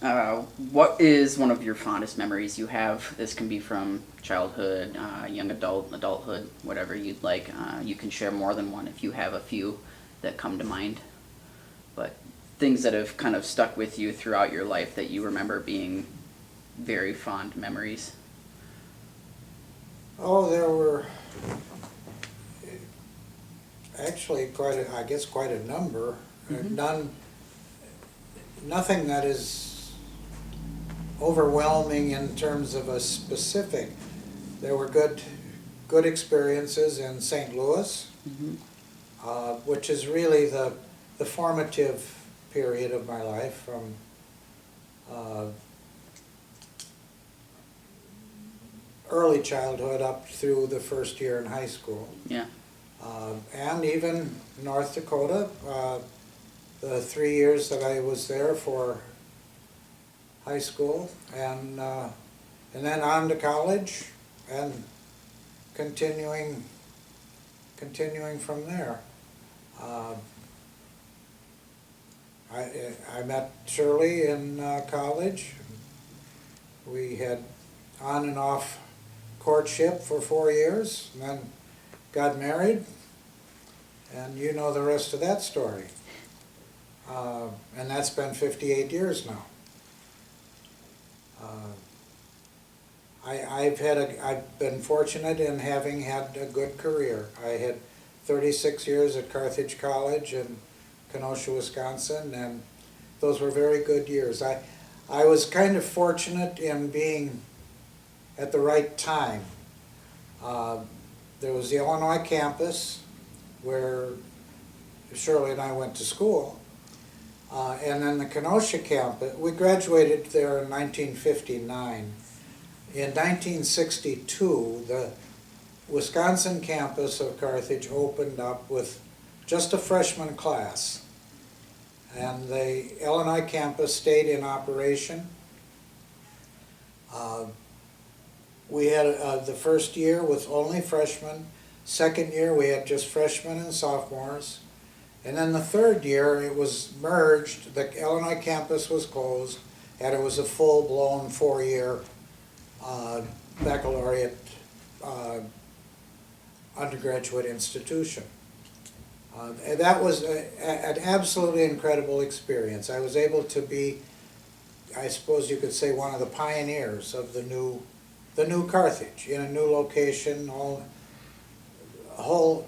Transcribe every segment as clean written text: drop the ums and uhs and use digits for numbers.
What is one of your fondest memories you have? This can be from childhood, young adult, adulthood, whatever you'd like. You can share more than one if you have a few that come to mind. But things that have kind of stuck with you throughout your life that you remember being very fond memories. Oh, there were actually I guess quite a number. None, nothing that is overwhelming in terms of a specific. There were good experiences in St. Louis, Mm-hmm. which is really the formative period of my life from uh, early childhood up through the first year in high school. Yeah. And even North Dakota, the 3 years that I was there for high school, and then on to college, and continuing from there. Uh, I met Shirley in college. We had on and off courtship for 4 years, and then got married, and you know the rest of that story. And that's been 58 years now. I've been fortunate in having had a good career. I had 36 years at Carthage College in Kenosha, Wisconsin, and those were very good years. I was kind of fortunate in being at the right time. There was the Illinois campus where Shirley and I went to school, and then the Kenosha campus. We graduated there in 1959. In 1962, the Wisconsin campus of Carthage opened up with just a freshman class, and the Illinois campus stayed in operation. We had the first year with only freshmen. Second year we had just freshmen and sophomores. And then the third year it was merged. The Illinois campus was closed, and it was a full-blown 4-year baccalaureate undergraduate institution. And that was an absolutely incredible experience. I was able to be, I suppose you could say, one of the pioneers of the new Carthage in a new location,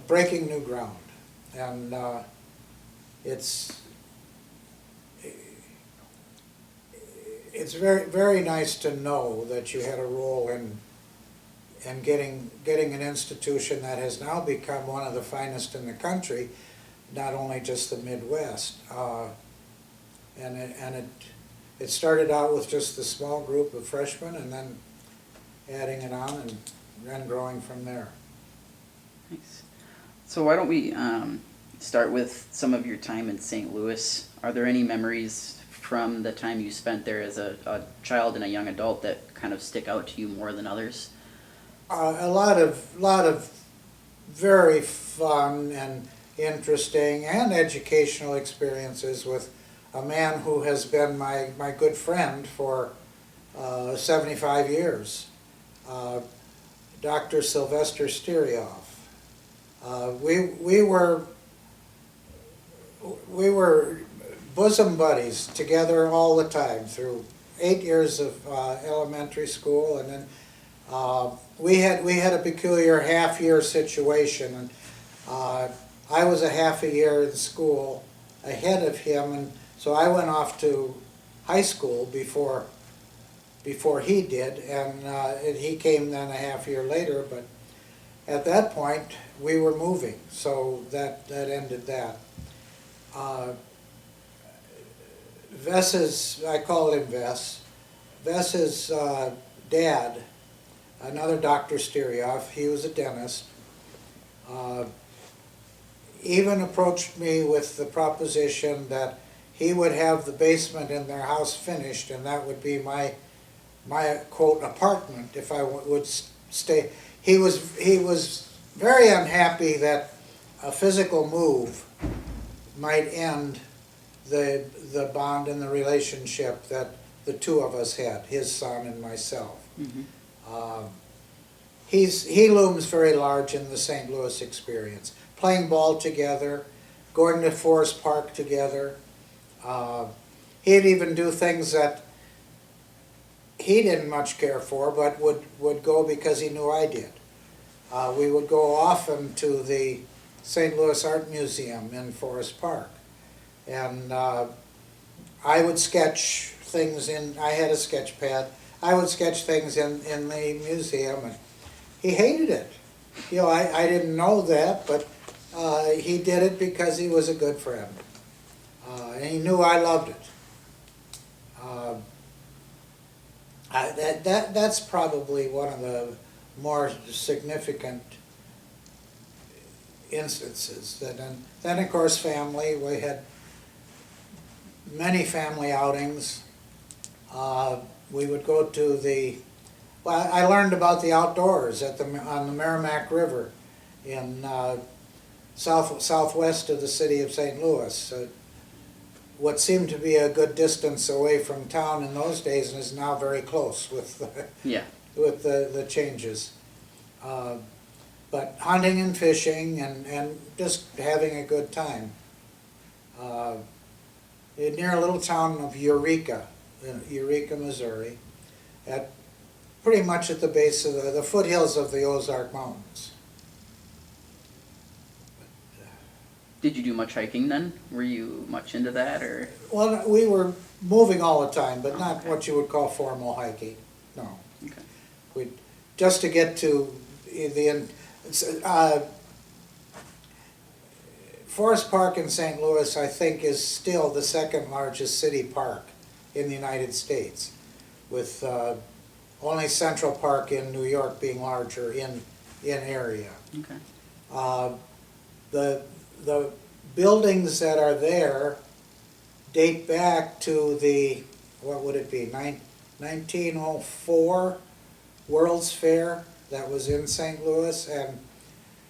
breaking new ground, and it's very very nice to know that you had a role in getting an institution that has now become one of the finest in the country, not only just the Midwest. It started out with just a small group of freshmen, and then adding it on and then growing from there. Thanks. So why don't we start with some of your time in St. Louis? Are there any memories from the time you spent there as a child and a young adult that kind of stick out to you more than others? A lot of very fun and interesting and educational experiences with a man who has been my good friend for 75 years. Dr. Sylvester Styrioff. We were bosom buddies together all the time through 8 years of elementary school, and then we had a peculiar half-year situation, and I was a half a year in school ahead of him, and so I went off to high school before he did, and he came then a half year later. But at that point we were moving, so that ended that. Vess's, I call him Vess's dad, another Dr. Styrioff, he was a dentist, even approached me with the proposition that he would have the basement in their house finished, and that would be my quote apartment if I would stay. He was very unhappy that a physical move might end the bond and the relationship that the two of us had, his son and myself. Mm-hmm. He looms very large in the St. Louis experience. Playing ball together, going to Forest Park together. He'd even do things that he didn't much care for, but would go because he knew I did. We would go often to the St. Louis Art Museum in Forest Park. And I would sketch things I had a sketch pad. I would sketch things in the museum, and he hated it. You know, I didn't know that, but he did it because he was a good friend. And he knew I loved it. That's probably one of the more significant instances. Then of course family. We had many family outings. We would go to well, I learned about the outdoors on the Merrimack River in southwest of the city of St. Louis. What seemed to be a good distance away from town in those days and is now very close with the changes. But hunting and fishing and just having a good time. Near a little town of Eureka, Missouri, pretty much at the base of the foothills of the Ozark Mountains. Did you do much hiking then? Were you much into that, or? Well, we were moving all the time, but not what you would call formal hiking. No. Okay. Just to get to Forest Park in St. Louis, I think, is still the second largest city park in the United States, with only Central Park in New York being larger in area. Okay. The buildings that are there date back to the, what would it be, 1904 World's Fair that was in St. Louis, and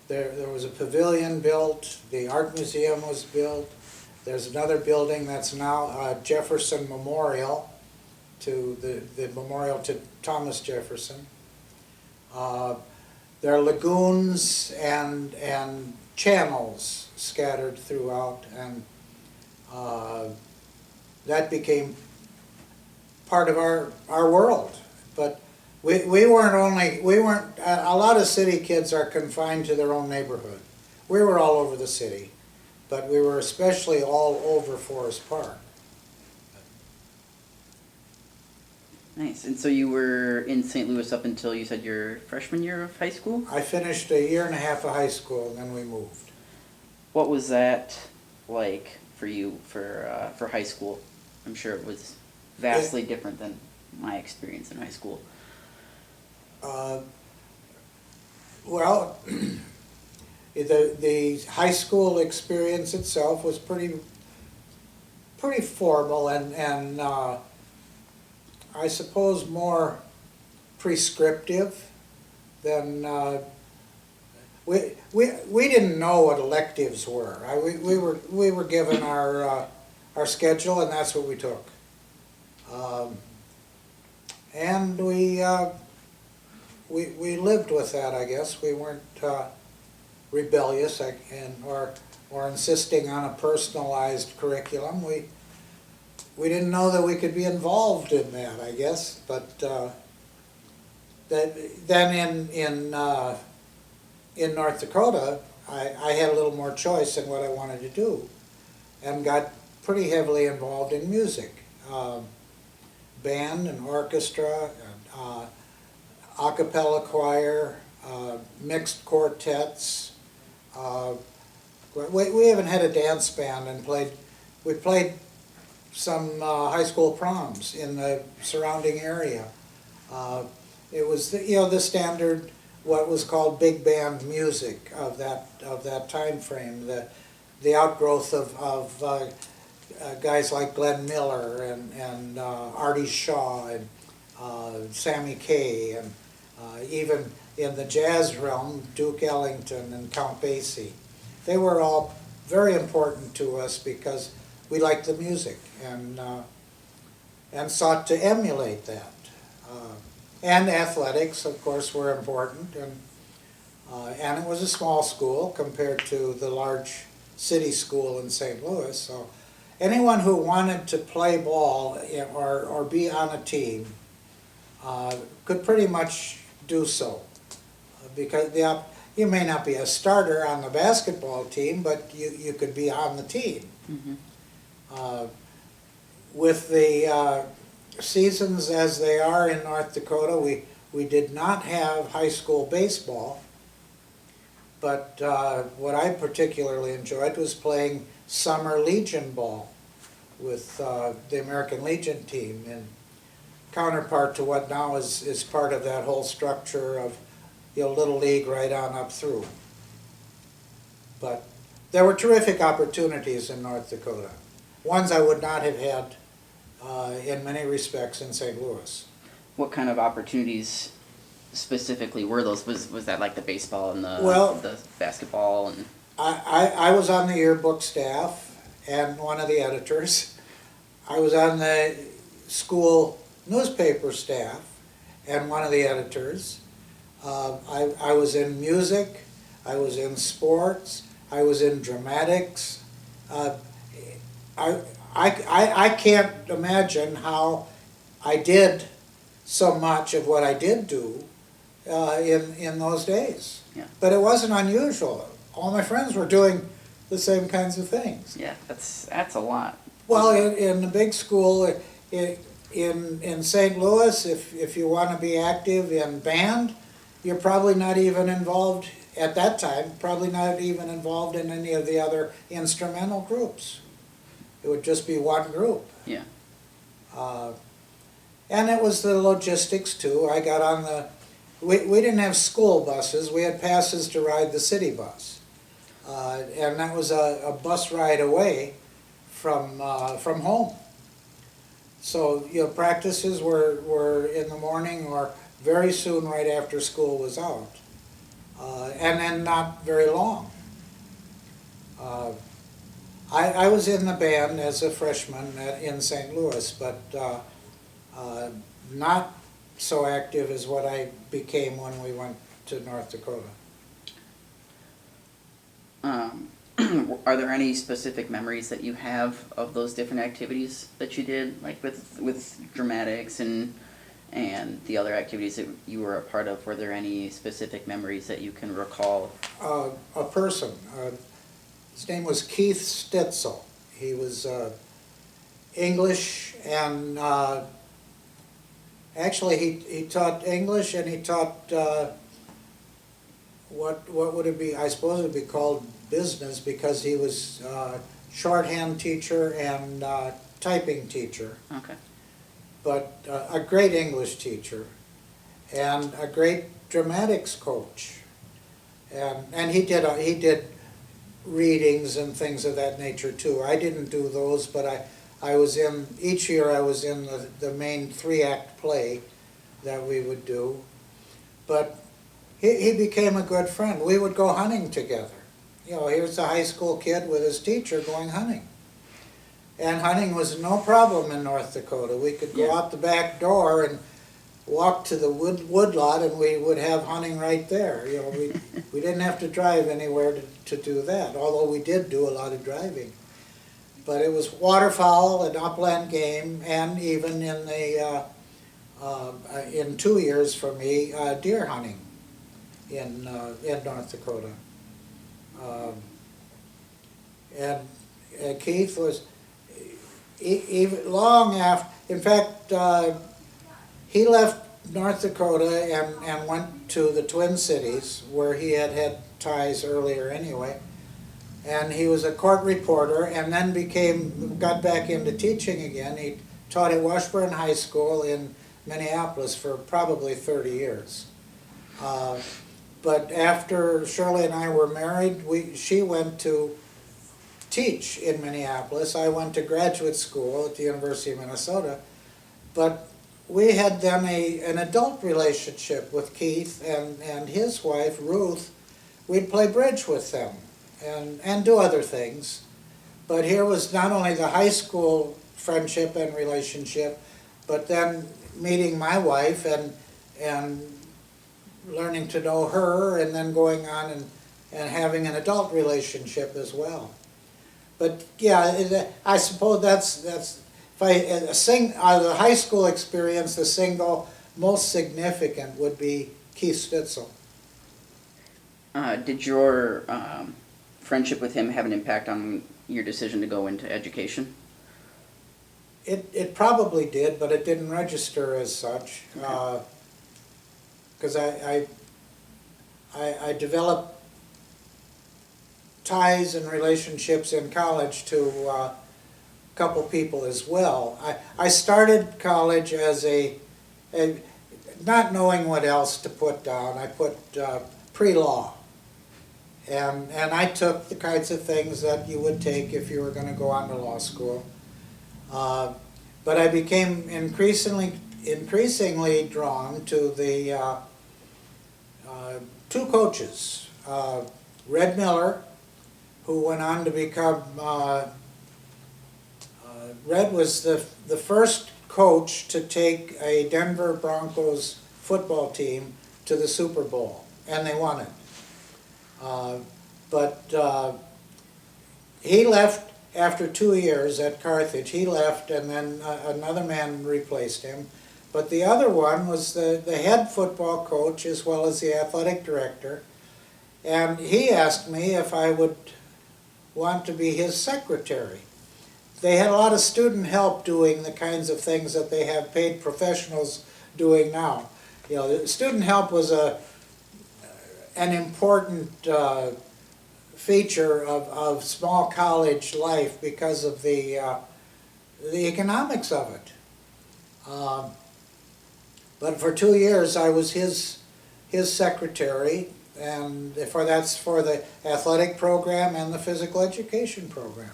there was a pavilion built, the art museum was built. There's another building that's now Jefferson Memorial, to the memorial to Thomas Jefferson. There are lagoons and channels scattered throughout, and that became part of our world. But we weren't, a lot of city kids are confined to their own neighborhood. We were all over the city, but we were especially all over Forest Park. Nice. And so you were in St. Louis up until, you said, your freshman year of high school? I finished a year and a half of high school, and then we moved. What was that like for you for high school? I'm sure it was vastly different than my experience in high school. Well, the high school experience itself was pretty formal and I suppose more prescriptive than we didn't know what electives were. We were given our schedule, and that's what we took. And we lived with that, I guess. We weren't rebellious or insisting on a personalized curriculum. We didn't know that we could be involved in that, I guess. But then in North Dakota, I had a little more choice in what I wanted to do, and got pretty heavily involved in music, band and orchestra, a cappella choir, mixed quartets. We haven't had a dance band and we played some high school proms in the surrounding area. It was the standard, what was called big band music of that time frame, the outgrowth of guys like Glenn Miller and Artie Shaw and Sammy Kaye, and even in the jazz realm, Duke Ellington and Count Basie. They were all very important to us because we liked the music, and and sought to emulate that. And athletics, of course, were important, and it was a small school compared to the large city school in St. Louis. So anyone who wanted to play ball or be on a team could pretty much do so, because you may not be a starter on the basketball team, but you could be on the team. Mm-hmm. With the seasons as they are in North Dakota, we did not have high school baseball, but what I particularly enjoyed was playing summer Legion ball with the American Legion team, and counterpart to what now is part of that whole structure of Little League right on up through. But there were terrific opportunities in North Dakota, ones I would not have had in many respects in St. Louis. What kind of opportunities specifically were those? Was that like the baseball and the basketball and? I was on the yearbook staff and one of the editors. I was on the school newspaper staff and one of the editors. I was in music, I was in sports, I was in dramatics. I can't imagine how I did so much of what I did do in those days. Yeah. But it wasn't unusual. All my friends were doing the same kinds of things. Yeah, that's a lot. Well, in the big school, in St. Louis, if you want to be active in band, you're probably not even involved, at that time, probably not even involved in any of the other instrumental groups. It would just be one group. Yeah. And it was the logistics too. I got on we didn't have school buses, we had passes to ride the city bus. And that was a bus ride away from home. So, practices were in the morning or very soon right after school was out. And then not very long. I was in the band as a freshman in St. Louis, but not so active as what I became when we went to North Dakota. Are there any specific memories that you have of those different activities that you did, like with dramatics and the other activities that you were a part of? Were there any specific memories that you can recall? A person. His name was Keith Stitzel. He was English, and actually he taught English, and he taught what would it be? I suppose it would be called business, because he was shorthand teacher and typing teacher. Okay. But a great English teacher and a great dramatics coach, and he did readings and things of that nature too. I didn't do those, but I was in, each year I was in the main 3-act play that we would do. But he became a good friend. We would go hunting together. Here's a high school kid with his teacher going hunting. And hunting was no problem in North Dakota. We could go out the back door and walk to the wood lot, and we would have hunting right there. We didn't have to drive anywhere to do that, although we did do a lot of driving. But it was waterfowl and upland game, and even in 2 years for me, deer hunting in North Dakota. And Keith was, even long after, in fact, he left North Dakota and went to the Twin Cities, where he had ties earlier anyway. And he was a court reporter, and then got back into teaching again. He taught at Washburn High School in Minneapolis for probably 30 years. But after Shirley and I were married, she went to teach in Minneapolis. I went to graduate school at the University of Minnesota. But we had then an adult relationship with Keith and his wife, Ruth. We'd play bridge with them and do other things. But here was not only the high school friendship and relationship, but then meeting my wife and learning to know her, and then going on and having an adult relationship as well. But yeah, I suppose that's if the high school experience, the single most significant would be Keith Stitzel. Did your friendship with him have an impact on your decision to go into education? It probably did, but it didn't register as such, because I developed ties and relationships in college to a couple people as well. I started college as not knowing what else to put down. I put pre-law. And I took the kinds of things that you would take if you were going to go on to law school. But I became increasingly drawn to the two coaches, Red Miller, who went on to become, Red was the first coach to take a Denver Broncos football team to the Super Bowl, and they won it. But he left after 2 years at Carthage. He left, and then another man replaced him. But the other one was the head football coach as well as the athletic director. And he asked me if I would want to be his secretary. They had a lot of student help doing the kinds of things that they have paid professionals doing now. You know, the student help was an important feature of small college life because of the economics of it. But for 2 years I was his secretary, and that's for the athletic program and the physical education program.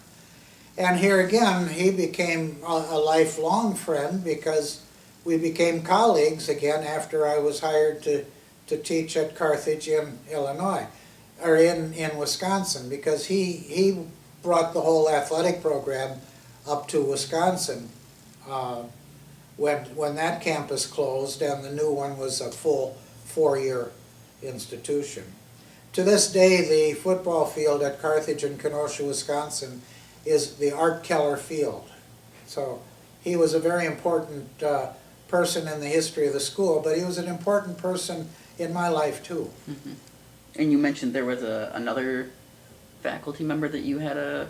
And here again, he became a lifelong friend because we became colleagues again after I was hired to teach at Carthage in Illinois, or in Wisconsin, because he brought the whole athletic program up to Wisconsin when that campus closed and the new one was a full 4-year institution. To this day, the football field at Carthage in Kenosha, Wisconsin is the Art Keller Field. So he was a very important person in the history of the school, but he was an important person in my life too. Mm-hmm. And you mentioned there was another faculty member that you had I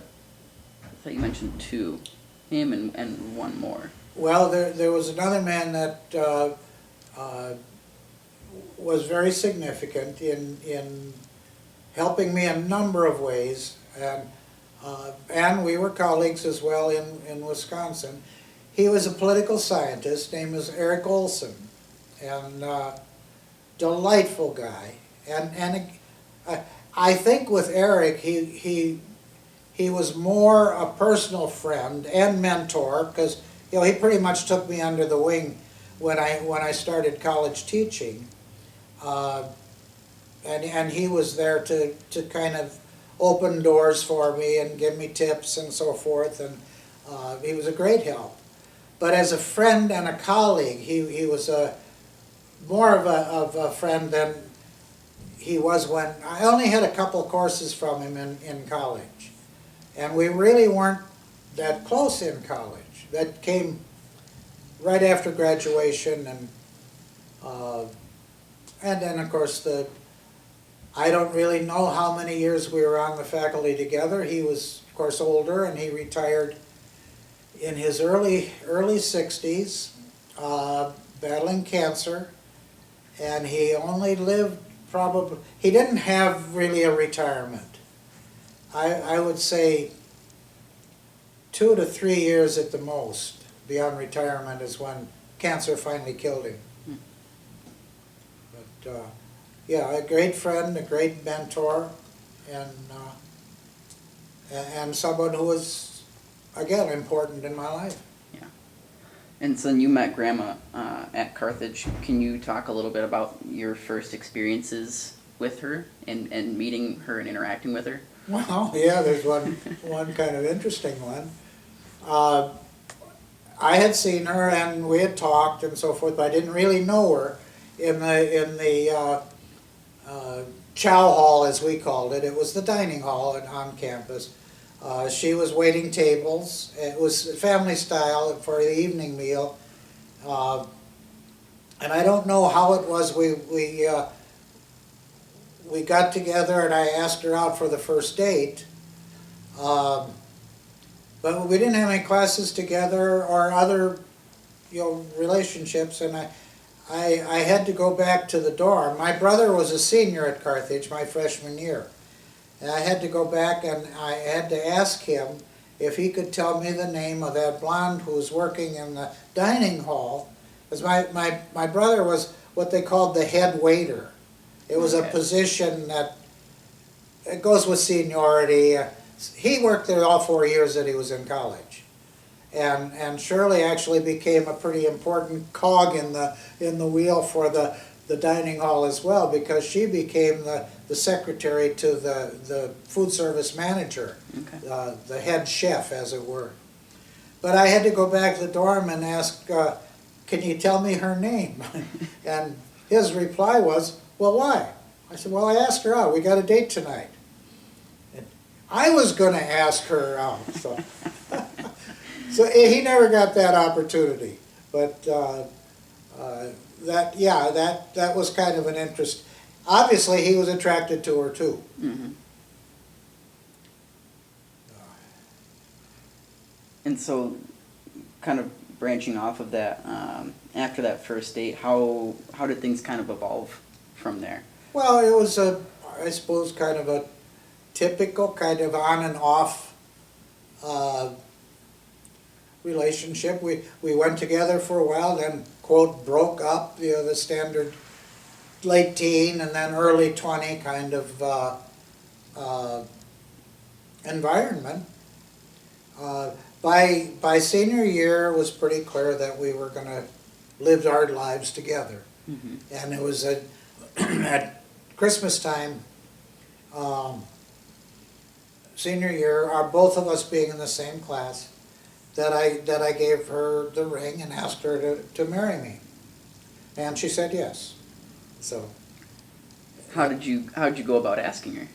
thought you mentioned two, him and one more. Well, there was another man that was very significant in helping me in a number of ways, and we were colleagues as well in Wisconsin. He was a political scientist, name was Eric Olson, and delightful guy. And I think with Eric, he was more a personal friend and mentor, because he pretty much took me under the wing when I started college teaching, and he was there to kind of open doors for me and give me tips and so forth, and he was a great help. But as a friend and a colleague, he was more of a friend than he was when I only had a couple courses from him in college, and we really weren't that close in college. That came right after graduation, and then of course I don't really know how many years we were on the faculty together. He was of course older, and he retired in his early 60s, battling cancer, and he only lived he didn't have really a retirement. I would say 2 to 3 years at the most beyond retirement is when cancer finally killed him. But yeah, a great friend, a great mentor, and someone who was, again, important in my life. Yeah. And so then you met Grandma at Carthage. Can you talk a little bit about your first experiences with her and meeting her and interacting with her? Well, yeah, there's one kind of interesting one. I had seen her and we had talked and so forth, but I didn't really know her in the chow hall, as we called it. It was the dining hall on campus. She was waiting tables. It was family style for the evening meal. And I don't know how it was. We got together and I asked her out for the first date. But we didn't have any classes together or other, relationships, and I had to go back to the dorm. My brother was a senior at Carthage my freshman year. And I had to go back and I had to ask him if he could tell me the name of that blonde who was working in the dining hall. Because my brother was what they called the head waiter. It was a position that, it goes with seniority. He worked there all 4 years that he was in college. And Shirley actually became a pretty important cog in the wheel for the dining hall as well, because she became the secretary to the food service manager, okay. The head chef, as it were. But I had to go back to the dorm and ask, can you tell me her name? And his reply was, well, why? I said, well, I asked her out. We got a date tonight. And I was going to ask her out. So, so he never got that opportunity. But that was kind of an interest. Obviously, he was attracted to her, too. Mm-hmm. And so, kind of branching off of that, after that first date, how did things kind of evolve from there? Well, it was I suppose, kind of a typical kind of on and off relationship. We went together for a while, then, quote, broke up, the standard late teen and then early 20 kind of environment. By senior year, it was pretty clear that we were going to live our lives together. Mm-hmm. And it was at Christmas time, senior year, both of us being in the same class, that I gave her the ring and asked her to marry me. And she said yes. So, how did you go about asking her?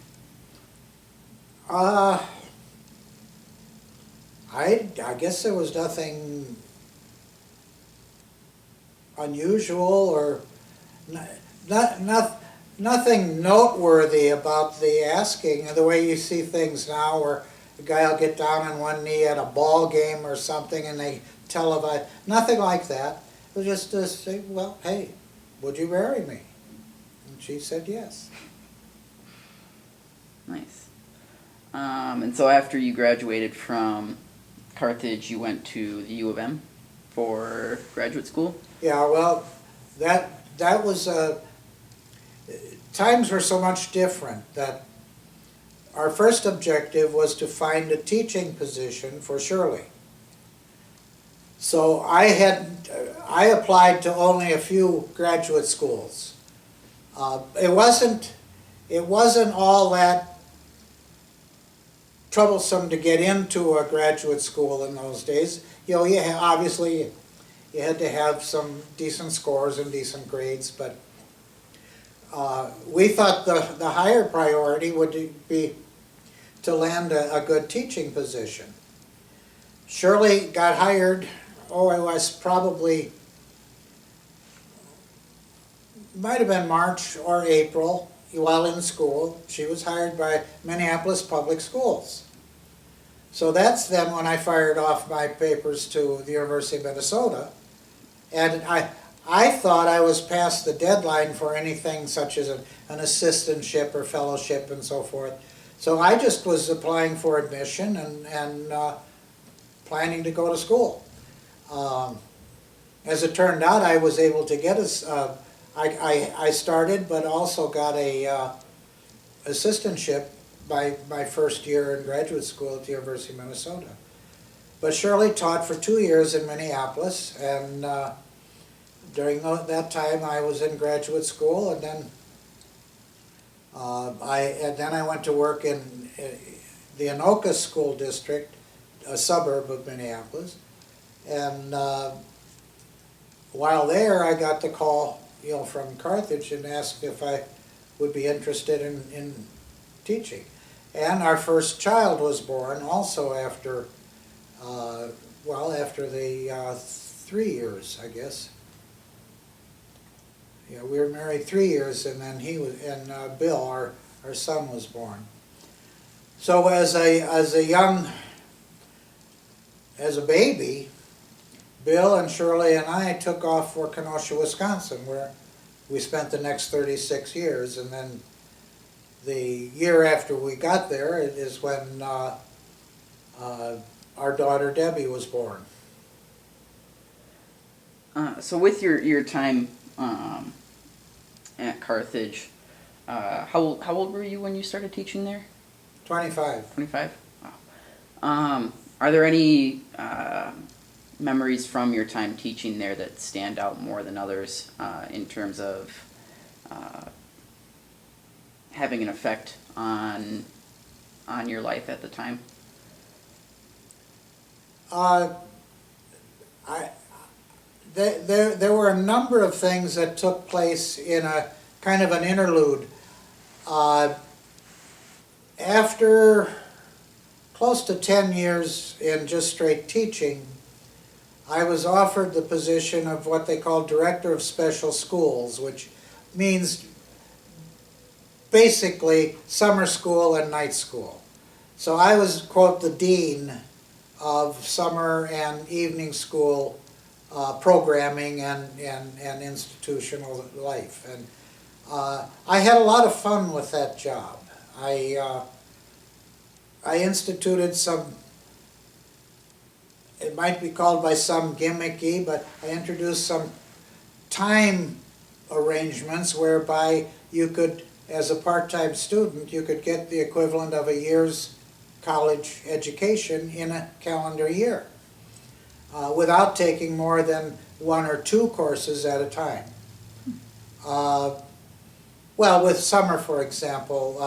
I guess there was nothing unusual or nothing noteworthy about the asking. The way you see things now, where a guy will get down on one knee at a ball game or something, and they televise. Nothing like that. It was just to say, well, hey, would you marry me? And she said yes. Nice. And so after you graduated from Carthage, you went to the U of M for graduate school? Yeah, well, that was, times were so much different that our first objective was to find a teaching position for Shirley. So I applied to only a few graduate schools. It wasn't all that troublesome to get into a graduate school in those days. Obviously you had to have some decent scores and decent grades, but we thought the higher priority would be to land a good teaching position. Shirley got hired, it was probably, might have been March or April, while in school. She was hired by Minneapolis Public Schools. So that's then when I fired off my papers to the University of Minnesota. And I thought I was past the deadline for anything such as an assistantship or fellowship and so forth. So I just was applying for admission and planning to go to school. As it turned out, I was able to get I started, but also got a assistantship by my first year in graduate school at the University of Minnesota. But Shirley taught for 2 years in Minneapolis, and during that time I was in graduate school, and then I went to work in the Anoka School District, a suburb of Minneapolis, And while there, I got the call, from Carthage and asked if I would be interested in teaching. And our first child was born also after, after the 3 years, I guess. Yeah, we were married 3 years, and then Bill, our son, was born. So as a baby, Bill and Shirley and I took off for Kenosha, Wisconsin, where we spent the next 36 years, and then the year after we got there is when our daughter Debbie was born. So with your time at Carthage, how old were you when you started teaching there? 25. 25? Wow. Are there any memories from your time teaching there that stand out more than others in terms of having an effect on your life at the time? There were a number of things that took place in a kind of an interlude. After close to 10 years in just straight teaching, I was offered the position of what they call Director of Special Schools, which means basically summer school and night school. So I was, quote, the dean of summer and evening school programming and institutional life. And I had a lot of fun with that job. I instituted some, it might be called by some gimmicky, but I introduced some time arrangements whereby you could, as a part-time student, you could get the equivalent of a year's college education in a calendar year without taking more than 1 or 2 courses at a time. Well, with summer, for example,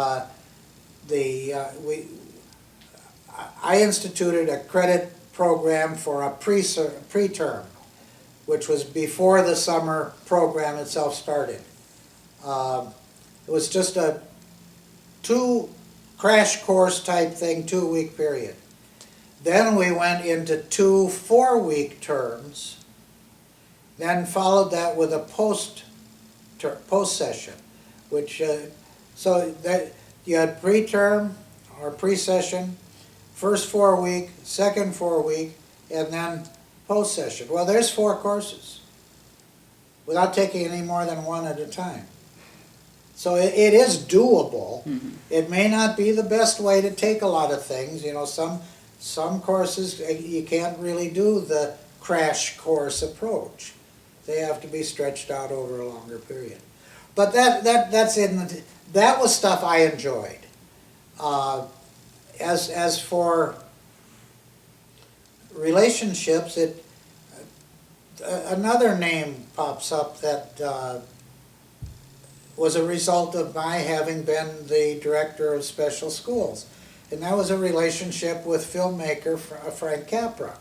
I instituted a credit program for a preterm, which was before the summer program itself started. It was just a 2 crash course type thing, 2-week period. Then we went into 2 4-week terms, then followed that with a post session, which so that you had preterm or pre-session, first 4-week, second 4-week, and then post session. Well, there's 4 courses without taking any more than 1 at a time. So it is doable. Mm-hmm. It may not be the best way to take a lot of things. Some courses you can't really do the crash course approach. They have to be stretched out over a longer period. But that was stuff I enjoyed. As for relationships, another name pops up that was a result of my having been the director of special schools. And that was a relationship with filmmaker Frank Capra.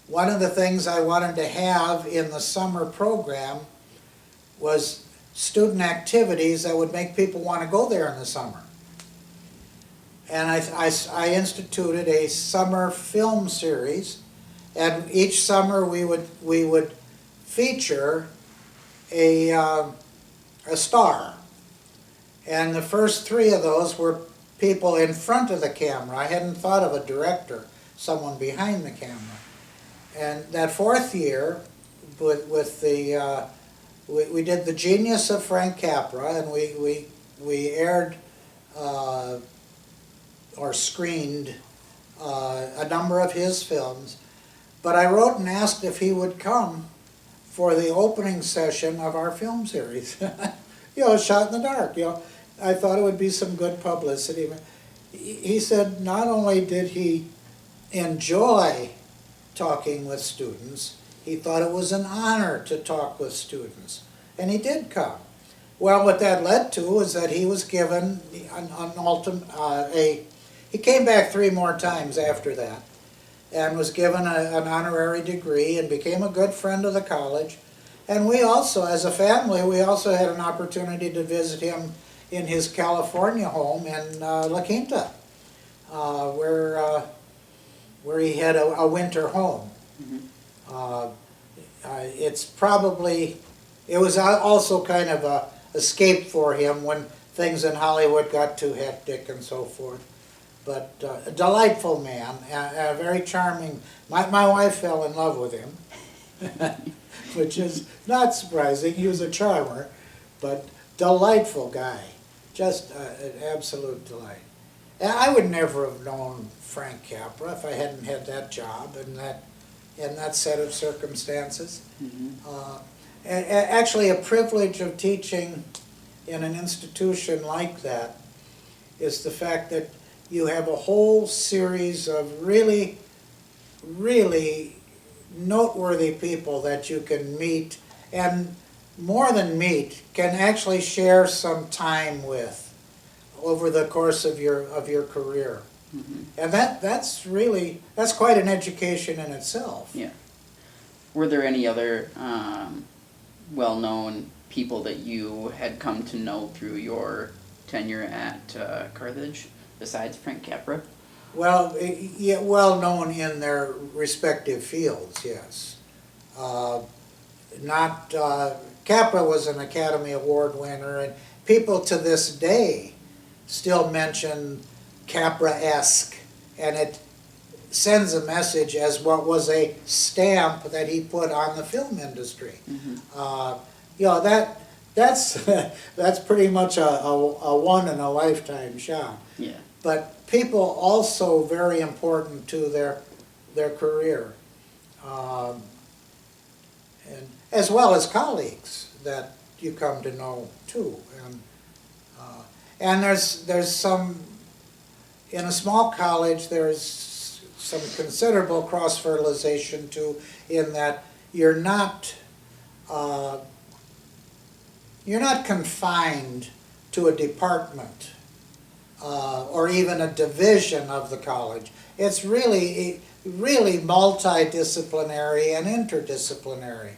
One of the things I wanted to have in the summer program was student activities that would make people want to go there in the summer. And I instituted a summer film series, and each summer we would feature a star. And the first 3 of those were people in front of the camera. I hadn't thought of a director, someone behind the camera. And that 4th year, we did The Genius of Frank Capra, and we aired or screened a number of his films. But I wrote and asked if he would come for the opening session of our film series. Shot in the dark. I thought it would be some good publicity. He said not only did he enjoy talking with students, he thought it was an honor to talk with students. And he did come. Well, what that led to was that he was given an ultimate, he came back 3 more times after that. and was given an honorary degree and became a good friend of the college. And we also, as a family, we also had an opportunity to visit him in his California home in La Quinta, where he had a winter home. Mhm. Uh, it was also kind of a escape for him when things in Hollywood got too hectic and so forth. But a delightful man, a very charming. My wife fell in love with him, which is not surprising. He was a charmer, but delightful guy, just an absolute delight. And I would never have known Frank Capra if I hadn't had that job and in that set of circumstances. Mhm. Actually, a privilege of teaching in an institution like that is the fact that you have a whole series of really, really noteworthy people that you can meet, and more than meet, can actually share some time with over the course of your career. Mhm. And that's quite an education in itself. Yeah. Were there any other well-known people that you had come to know through your tenure at Carthage besides Frank Capra? Well, yeah, well known in their respective fields, yes. Not Capra was an Academy Award winner, and people to this day still mention Capra-esque, and it sends a message as what was a stamp that he put on the film industry. Mm-hmm. That's that's pretty much a one in a lifetime shot. Yeah. But people also very important to their career, and as well as colleagues that you come to know too. And there's some, in a small college, there's some considerable cross-fertilization too, in that you're not confined to a department or even a division of the college. It's really multidisciplinary and interdisciplinary,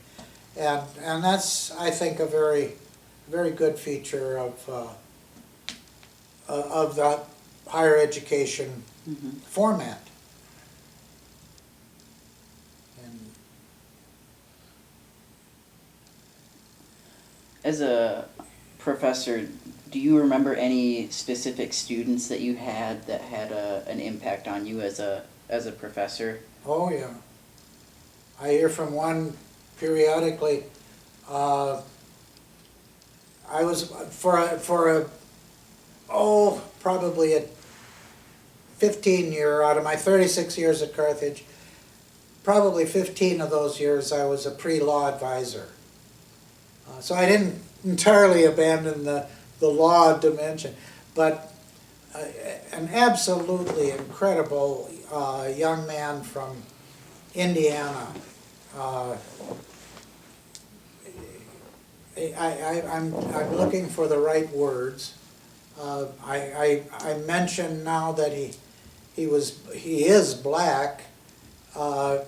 and that's, I think, a very good feature of the higher education Mm-hmm. format. And As a professor, do you remember any specific students that you had that had an impact on you as a professor? oh yeah, I hear from one periodically. I was probably a 15-year, out of my 36 years at Carthage, probably 15 of those years I was a pre-law advisor. So I didn't entirely abandon the law dimension, but an absolutely incredible young man from Indiana. I'm looking for the right words. I mentioned now that he is black, but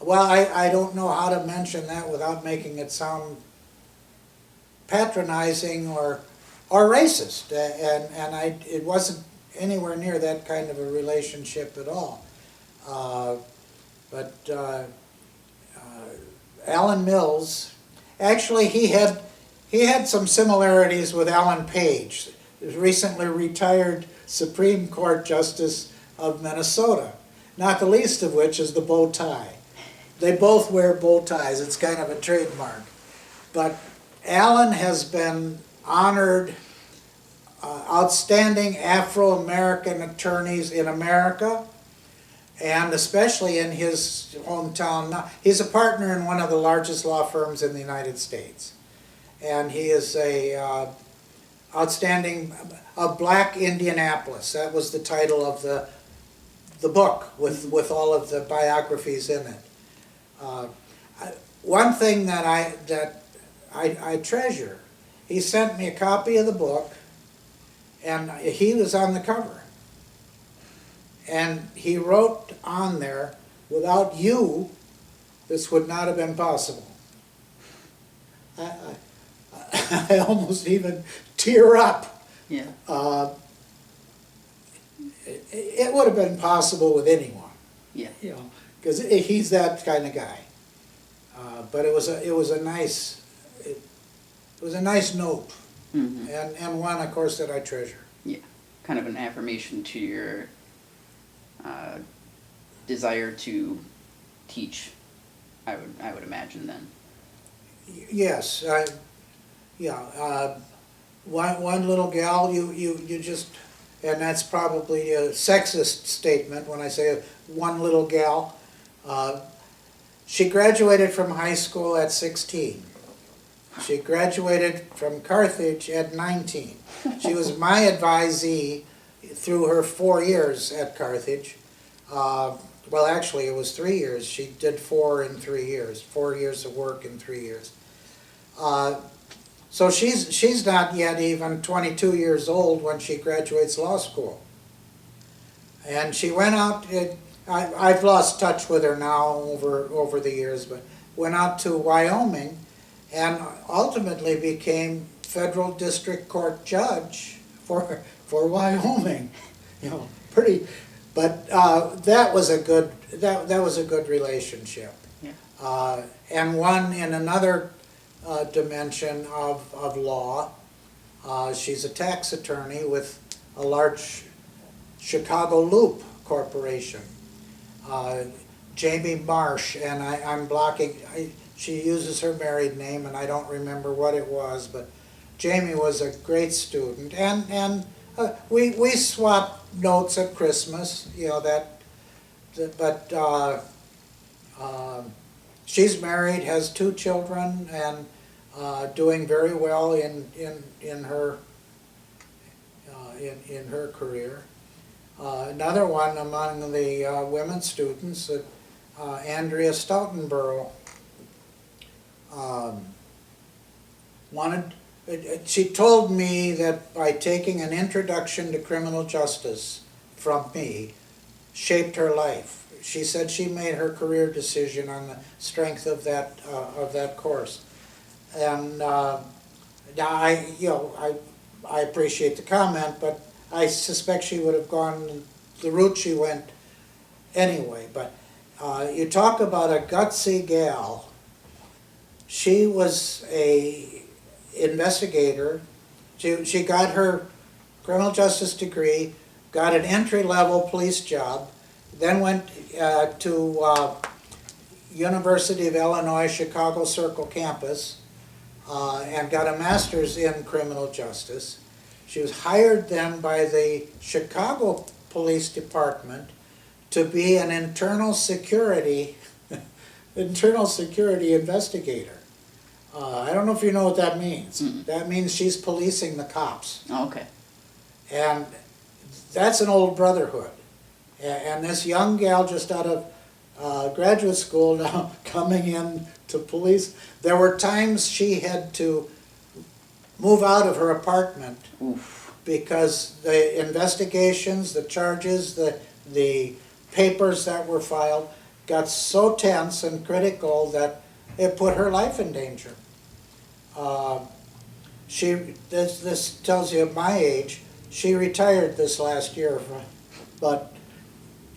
well, I don't know how to mention that without making it sound patronizing or racist, and it wasn't anywhere near that kind of a relationship at all. But Alan Mills, actually he had some similarities with Alan Page, the recently retired Supreme Court Justice of Minnesota, not the least of which is the bow tie. They both wear bow ties. It's kind of a trademark. But Alan has been honored outstanding Afro-American attorneys in America, and especially in his hometown. Now, he's a partner in one of the largest law firms in the United States. And he is a outstanding, Black Indianapolis. That was the title of the book with all of the biographies in it. One thing that I treasure, he sent me a copy of the book, and he was on the cover. And he wrote on there, without you, this would not have been possible. I almost even tear up. Yeah. It would have been possible with anyone, Yeah. you know, because he's that kind of guy. But it was a nice note, Mm-hmm. and one, of course, that I treasure. Yeah. Kind of an affirmation to your desire to teach. I would imagine then. Yes, yeah. One little gal, you just, and that's probably a sexist statement when I say one little gal. She graduated from high school at 16. She graduated from Carthage at 19. She was my advisee through her 4 years at Carthage. Well, actually, it was 3 years. She did 4 in 3 years, 4 years of work in 3 years. So she's not yet even 22 years old when she graduates law school. And she went out, I've lost touch with her now over the years, but went out to Wyoming and ultimately became federal district court judge for Wyoming. You know, pretty, but that was a good relationship. Yeah. And one in another dimension of law. She's a tax attorney with a large Chicago Loop corporation. Jamie Marsh, and I'm blocking, she uses her married name and I don't remember what it was, but Jamie was a great student, and we swapped notes at Christmas, you know, but she's married, has 2 children, and doing very well in her career. Another one among the women students, Andrea Stoutenborough, she told me that by taking an introduction to criminal justice from me, shaped her life. She said she made her career decision on the strength of that course. And I appreciate the comment, but I suspect she would have gone the route she went anyway. But you talk about a gutsy gal. She was a investigator. She got her criminal justice degree, got an entry-level police job, then went to University of Illinois Chicago Circle campus and got a master's in criminal justice. She was hired then by the Chicago Police Department to be an internal security investigator. I don't know if you know what that means. Mm-mm. That means she's policing the cops. Oh, okay. And that's an old brotherhood. And this young gal just out of graduate school now coming in to police, there were times she had to move out of her apartment. Oof. Because the investigations, the charges, the papers that were filed got so tense and critical that it put her life in danger. This tells you my age. She retired this last year, but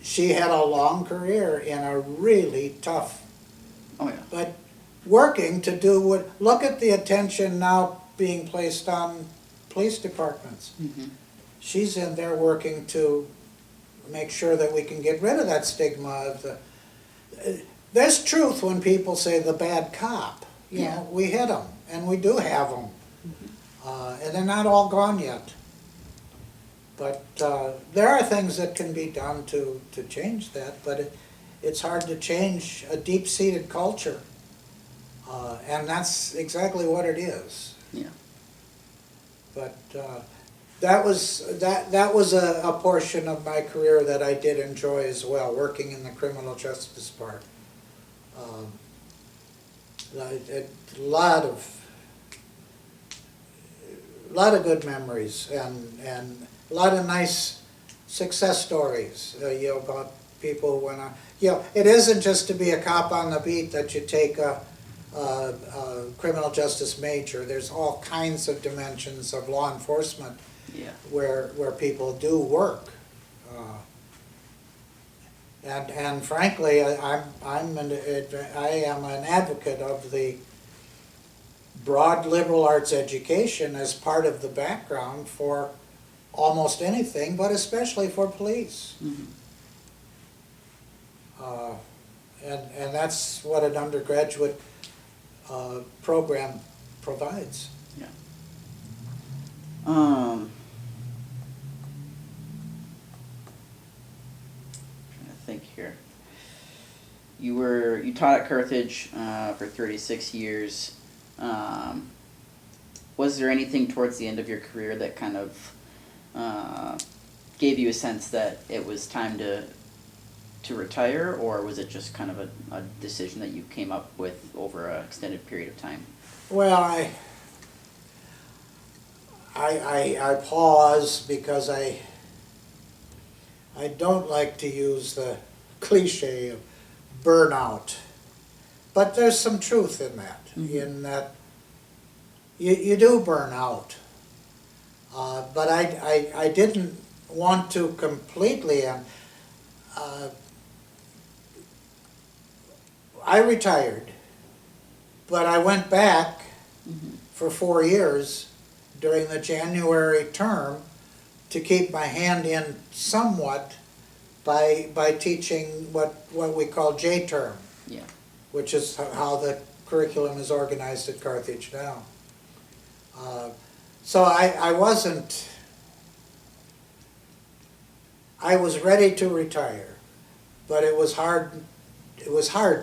she had a long career in a really tough. Oh yeah. But working to do what? Look at the attention now being placed on police departments. Mm-hmm. She's in there working to make sure that we can get rid of that stigma of the. There's truth when people say the bad cop. You know, we hit them, and we do have them, and they're not all gone yet. But there are things that can be done to change that, but it's hard to change a deep-seated culture, and that's exactly what it is. Yeah. But that was a portion of my career that I did enjoy as well, working in the criminal justice part. A lot of good memories and a lot of nice success stories, about people when it isn't just to be a cop on the beat that you take a criminal justice major. There's all kinds of dimensions of law enforcement where people do work. And frankly, I am an advocate of the broad liberal arts education as part of the background for almost anything, but especially for police. Mm-hmm. And that's what an undergraduate program provides. Yeah. Trying to think here. You taught at Carthage for 36 years. Was there anything towards the end of your career that kind of gave you a sense that it was time to retire, or was it just kind of a decision that you came up with over an extended period of time? Well, I pause because I don't like to use the cliche of burnout, but there's some truth in that, in that you do burn out. But I didn't want to completely, I retired, but I went back for 4 years during the January term to keep my hand in somewhat by teaching what we call J-term, which is how the curriculum is organized at Carthage now. So I was ready to retire, but it was hard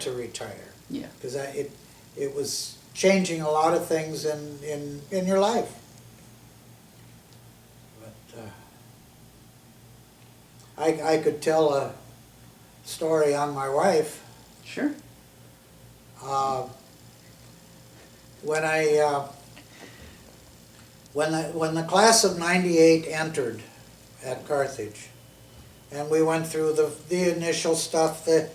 to retire. Yeah. Because it was changing a lot of things in your life. But I could tell a story on my wife. Sure. When the class of '98 entered at Carthage, and we went through the initial stuff, the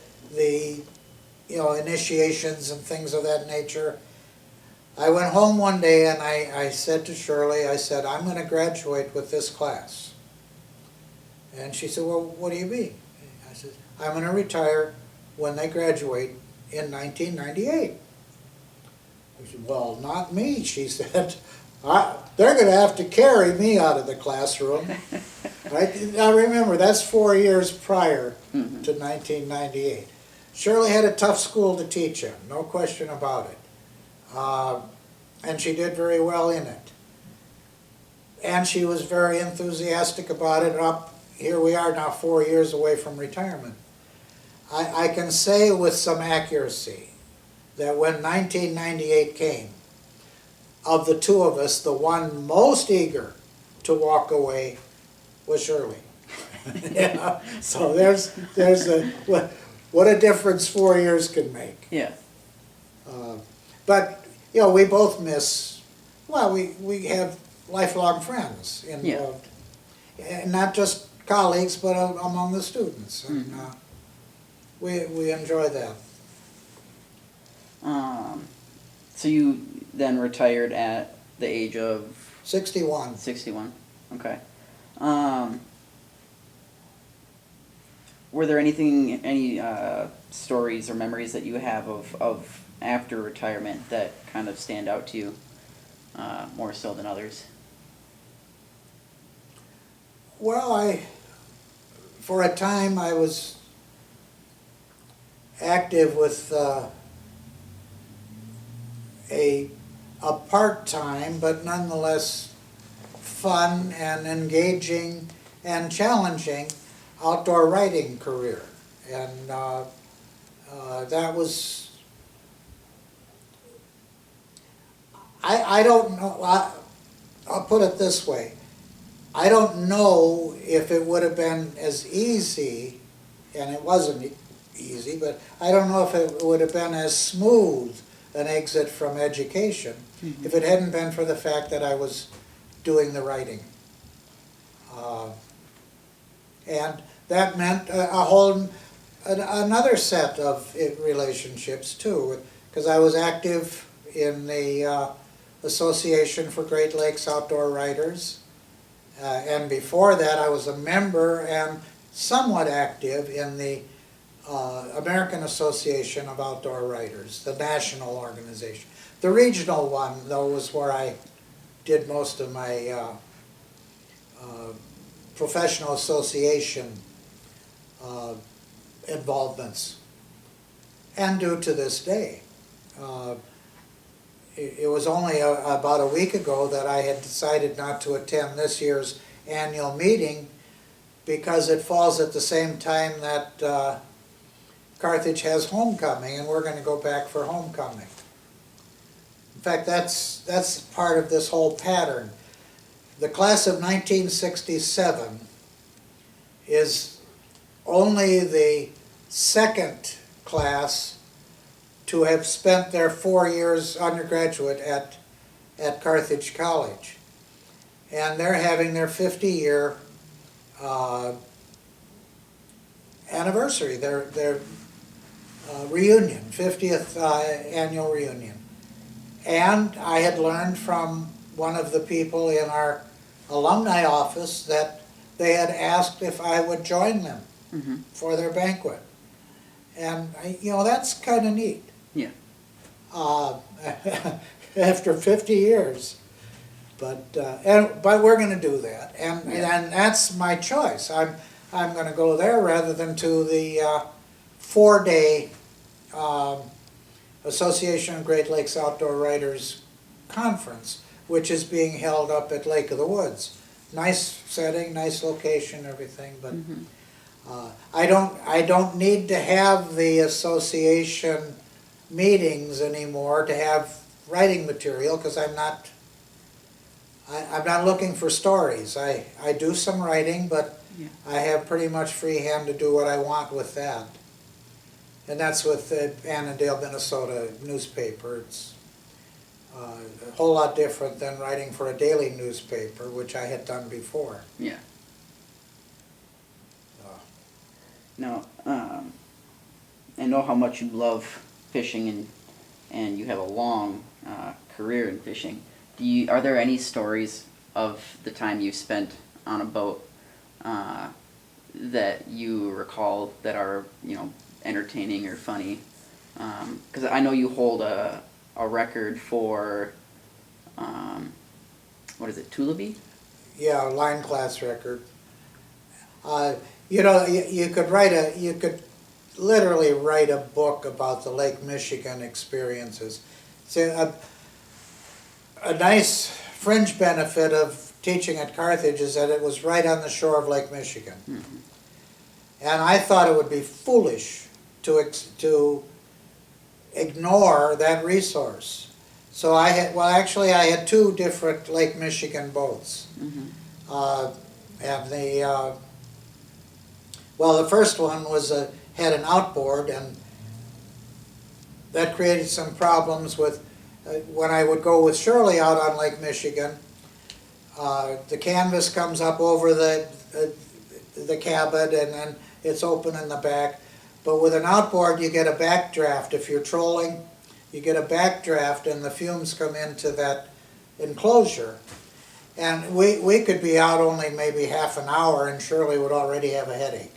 initiations and things of that nature, I went home one day and I said to Shirley, I said, I'm going to graduate with this class. And she said, well, what do you mean? I said, I'm going to retire when they graduate in 1998. I said, well, not me, she said. They're going to have to carry me out of the classroom. Right? Now remember, that's 4 years prior to 1998. Shirley had a tough school to teach in, no question about it. And she did very well in it. And she was very enthusiastic about it. Here we are now 4 years away from retirement. I can say with some accuracy that when 1998 came, of the two of us, the one most eager to walk away was Shirley. So there's what a difference 4 years can make. Yeah. But we both miss. Well, we have lifelong friends involved, and not just colleagues, but among the students, and we enjoy that. So you then retired at the age of 61. 61. Okay. Were there any stories or memories that you have of after retirement that kind of stand out to you more so than others? Well, for a time I was active with a part-time but nonetheless fun and engaging and challenging outdoor writing career, and that was, I don't know, I'll put it this way, I don't know if it would have been as easy, and it wasn't easy, but I don't know if it would have been as smooth an exit from education if it hadn't been for the fact that I was doing the writing. And that meant another set of relationships too, because I was active in the Association for Great Lakes Outdoor Writers. And before that, I was a member and somewhat active in the American Association of Outdoor Writers, the national organization. The regional one, though, was where I did most of my professional association involvements, and do to this day. It was only about a week ago that I had decided not to attend this year's annual meeting because it falls at the same time that Carthage has homecoming, and we're going to go back for homecoming. In fact, that's part of this whole pattern. The class of 1967 is only the second class to have spent their 4 years undergraduate at Carthage College. And they're having their 50-year anniversary, their reunion, 50th annual reunion. And I had learned from one of the people in our alumni office that they had asked if I would join them for their banquet. And, that's kind of neat. Yeah. After 50 years. But we're going to do that. And that's my choice. I'm going to go there rather than to the 4-day Association of Great Lakes Outdoor Writers Conference, which is being held up at Lake of the Woods. Nice setting, nice location, everything, but I don't need to have the association meetings anymore to have writing material, because I'm not looking for stories. I do some writing, but I have pretty much free hand to do what I want with that. And that's with the Annandale, Minnesota newspaper. It's a whole lot different than writing for a daily newspaper, which I had done before. Yeah. Now, I know how much you love fishing, and you have a long career in fishing. Are there any stories of the time you spent on a boat that you recall that are, entertaining or funny? Because I know you hold a record for, what is it, Tullaby? Yeah, line class record. You could literally write a book about the Lake Michigan experiences. It's a nice fringe benefit of teaching at Carthage is that it was right on the shore of Lake Michigan. Mm-hmm. And I thought it would be foolish to ignore that resource. So I had 2 different Lake Michigan boats. Mm-hmm. And the first one had an outboard, and that created some problems with when I would go with Shirley out on Lake Michigan. The canvas comes up over the cabin, and then it's open in the back. But with an outboard, you get a backdraft. If you're trolling, you get a backdraft, and the fumes come into that enclosure. And we could be out only maybe half an hour, and Shirley would already have a headache.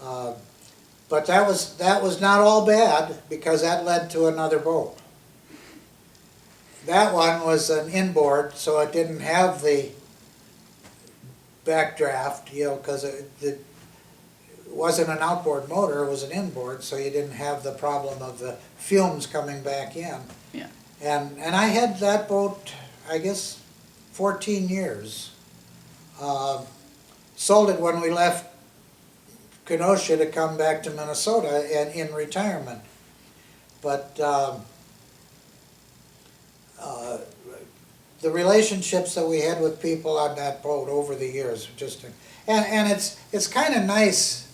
But that was not all bad, because that led to another boat. That one was an inboard, so it didn't have the backdraft, because it wasn't an outboard motor, it was an inboard, so you didn't have the problem of the fumes coming back in. Yeah. And I had that boat, I guess, 14 years. Sold it when we left Kenosha to come back to Minnesota and in retirement. But the relationships that we had with people on that boat over the years, and it's kind of nice.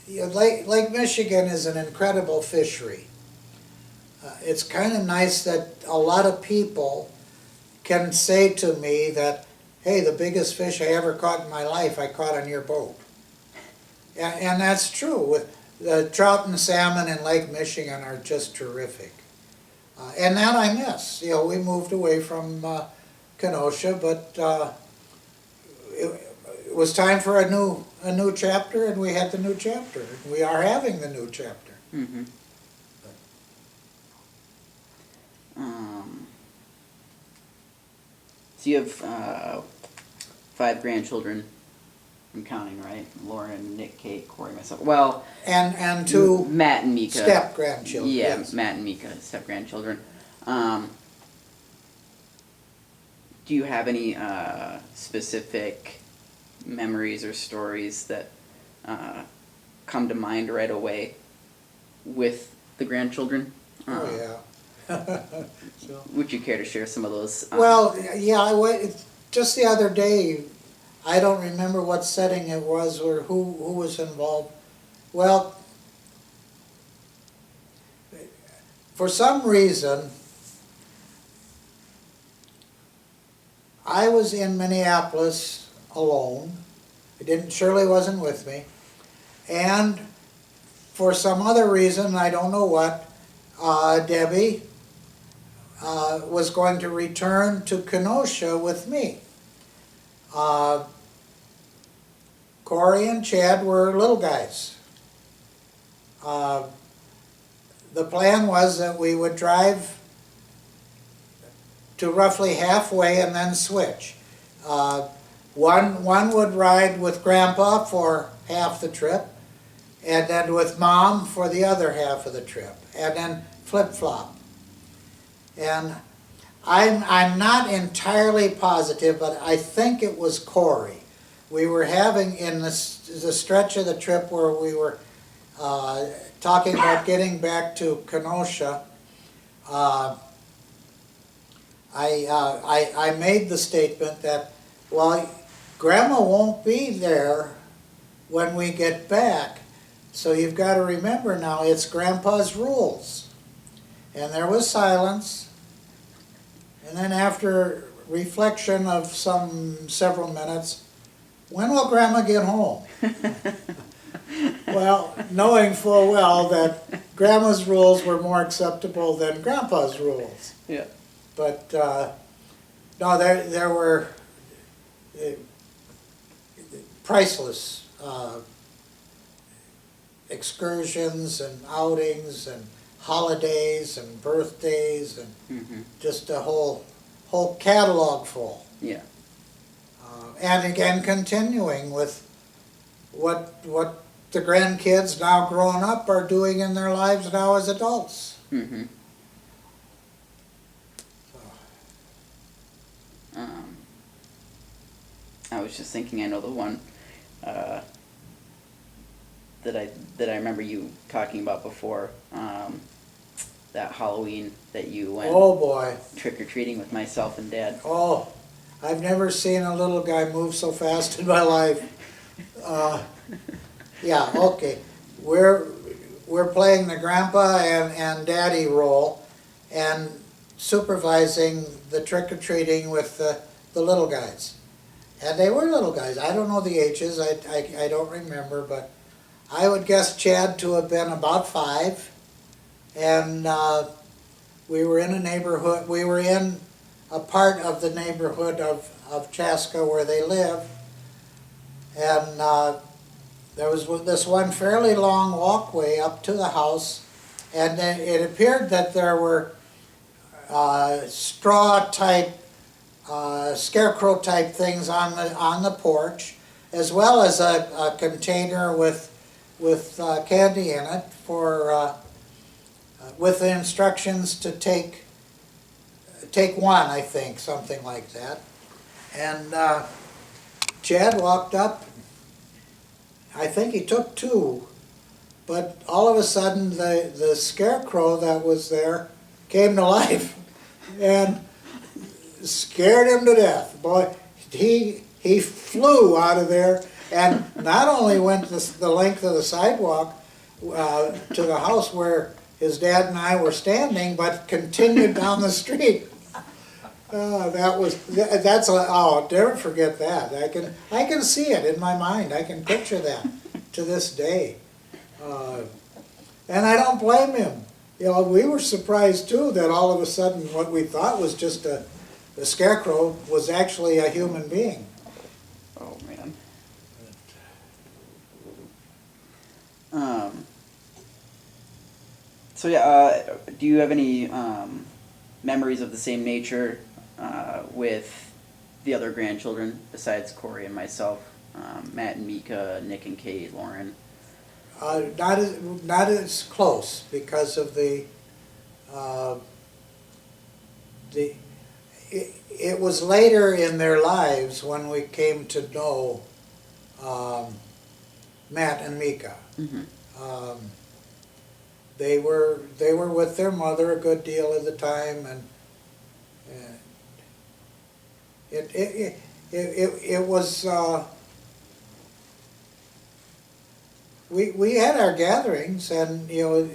Lake Michigan is an incredible fishery. It's kind of nice that a lot of people can say to me that, hey, the biggest fish I ever caught in my life I caught on your boat. And that's true. With the trout and salmon in Lake Michigan are just terrific. And that I miss. You know, we moved away from Kenosha, but it was time for a new chapter, and we had the new chapter. We are having the new chapter. Mm-hmm. So you have 5 grandchildren. I'm counting, right? Lauren, Nick, Kate, Corey, myself. Well, And 2 Matt and Mika. step-grandchildren. Yeah, yes. Matt and Mika, step-grandchildren. Do you have any specific memories or stories that come to mind right away with the grandchildren? Oh, yeah. So, Would you care to share some of those? well, yeah, just the other day, I don't remember what setting it was or who was involved. Well, for some reason, I was in Minneapolis alone. Shirley wasn't with me. And for some other reason, I don't know what, Debbie was going to return to Kenosha with me. Corey and Chad were little guys. The plan was that we would drive to roughly halfway and then switch. One would ride with Grandpa for half the trip, and then with Mom for the other half of the trip, and then flip-flop. And I'm not entirely positive, but I think it was Corey. We were having, in the stretch of the trip where we were talking about getting back to Kenosha, I made the statement that, well, Grandma won't be there when we get back, so you've got to remember now, it's Grandpa's rules. And there was silence, and then after reflection of several minutes, when will Grandma get home? Well, knowing full well that Grandma's rules were more acceptable than Grandpa's rules. Yeah. But no, there were priceless excursions and outings and holidays and birthdays and just a whole catalog full. Yeah. And again, continuing with what the grandkids now growing up are doing in their lives now as adults. Mm-hmm. I was just thinking, I know the one that I remember you talking about before, that Halloween that you went Oh boy. trick-or-treating with myself and Dad. Oh, I've never seen a little guy move so fast in my life. Yeah, okay. We're playing the grandpa and daddy role and supervising the trick-or-treating with the little guys. And they were little guys. I don't know the ages, I don't remember, but I would guess Chad to have been about 5. And we were in a neighborhood, we were in a part of the neighborhood of Chaska where they live. And there was this one fairly long walkway up to the house, and then it appeared that there were straw-type, scarecrow-type things on the porch, as well as a container with candy in it for with the instructions to take one, I think, something like that. And Chad walked up. I think he took 2, but all of a sudden the scarecrow that was there came to life and scared him to death. Boy, he flew out of there and not only went the length of the sidewalk to the house where his dad and I were standing, but continued down the street. I'll never forget that. I can see it in my mind. I can picture that. to this day. And I don't blame him. You know, we were surprised too that all of a sudden what we thought was just a scarecrow was actually a human being. Oh, man. So yeah, do you have any memories of the same nature with the other grandchildren besides Corey and myself? Matt and Mika, Nick and Kate, Lauren. Not as close because of it was later in their lives when we came to know Matt and Mika. Mm-hmm. They were with their mother a good deal of the time, and it was we had our gatherings, and you know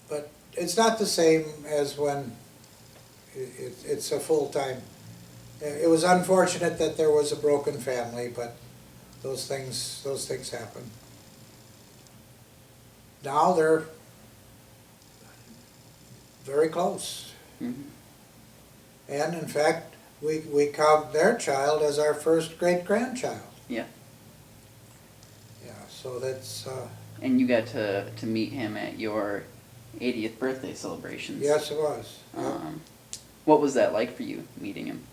but it's not the same as when it's a full time. It was unfortunate that there was a broken family, but those things happen. Now they're very close. Mm-hmm. And in fact, we count their child as our first great-grandchild. Yeah. Yeah, so that's... And you got to meet him at your 80th birthday celebrations. Yes, it was. Yep. What was that like for you, meeting him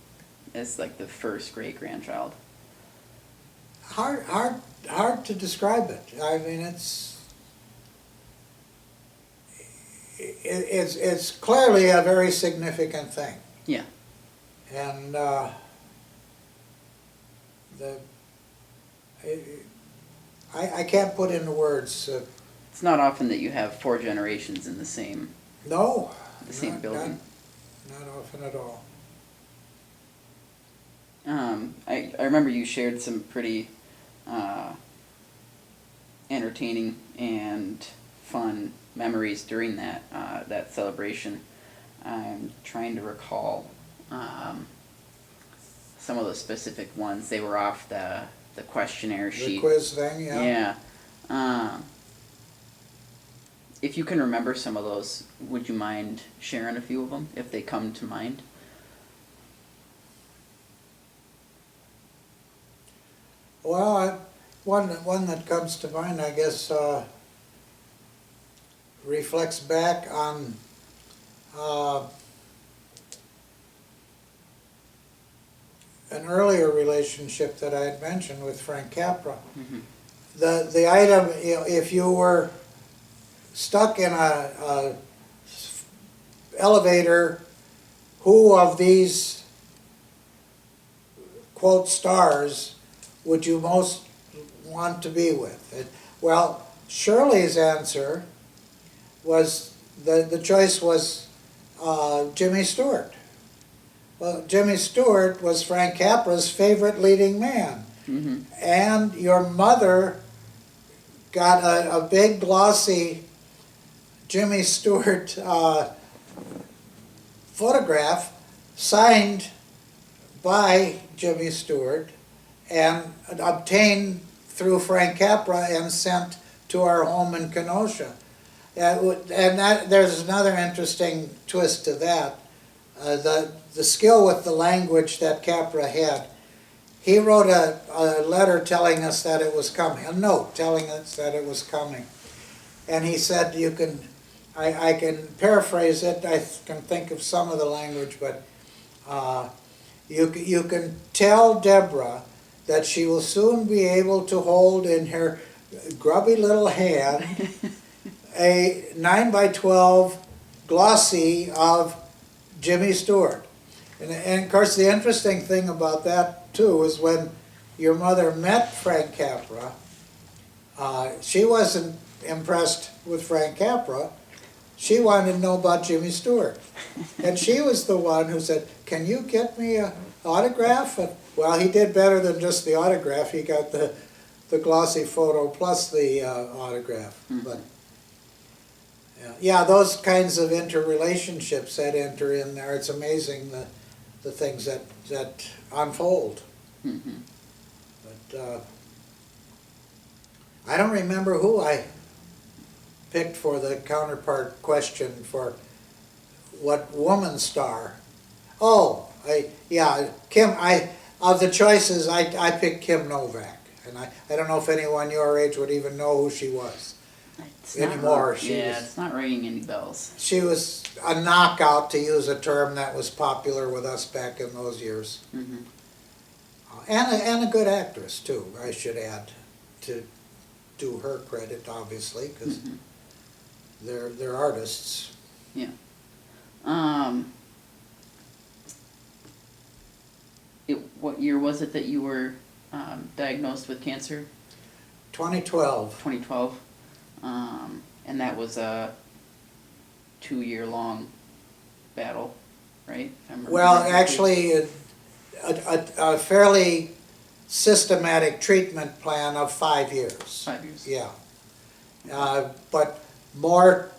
as like the first great-grandchild? Hard to describe it. I mean, it's clearly a very significant thing. Yeah. And I can't put into words. It's not often that you have 4 generations in the same building. Not often at all. I remember you shared some pretty entertaining and fun memories during that that celebration. I'm trying to recall some of the specific ones. They were off the questionnaire sheet. The quiz thing, yeah. Yeah. If you can remember some of those, would you mind sharing a few of them, if they come to mind? Well, one that comes to mind, I guess, reflects back on an earlier relationship that I had mentioned with Frank Capra. Mm-hmm. The item, you know, if you were stuck in a elevator, who of these, quote, stars would you most want to be with? Well, Shirley's answer was, the choice was Jimmy Stewart. Well, Jimmy Stewart was Frank Capra's favorite leading man. Mm-hmm. And your mother got a big glossy Jimmy Stewart photograph signed by Jimmy Stewart and obtained through Frank Capra and sent to our home in Kenosha. There's another interesting twist to that. The skill with the language that Capra had. He wrote a letter telling us that it was coming, a note telling us that it was coming. And he said, I can paraphrase it, I can think of some of the language, but you can tell Deborah that she will soon be able to hold in her grubby little hand a 9x12 glossy of Jimmy Stewart. And of course the interesting thing about that too is when your mother met Frank Capra, she wasn't impressed with Frank Capra. She wanted to know about Jimmy Stewart. And she was the one who said, can you get me an autograph? And, well, he did better than just the autograph. He got the glossy photo plus the autograph. Mm-hmm. But yeah, those kinds of interrelationships that enter in there. It's amazing the things that unfold. Mm-hmm. I don't remember who I picked for the counterpart question for what woman star. Oh, Kim, of the choices, I picked Kim Novak. And I don't know if anyone your age would even know who she was anymore. It's not ringing any bells. She was a knockout, to use a term that was popular with us back in those years. Mm-hmm. And a good actress, too, I should add, to do her credit, obviously, because Mm-hmm. they're artists. Yeah. What year was it that you were diagnosed with cancer? 2012. 2012. And that was a 2-year-long battle, right? If I remember Well, correctly. actually, a fairly systematic treatment plan of 5 years. 5 years. Yeah. But more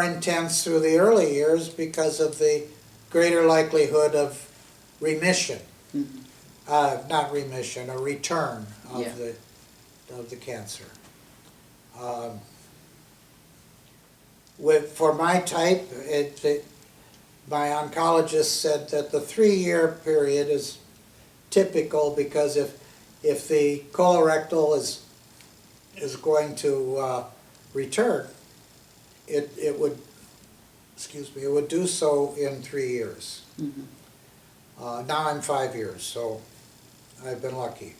intense through the early years because of the greater likelihood of remission. Mm-hmm. Not remission, a return of Yeah. the cancer. For my type, my oncologist said that the 3-year period is typical because if the colorectal is going to return, it would do so in 3 years. Mm-hmm. Now I'm 5 years, so I've been lucky,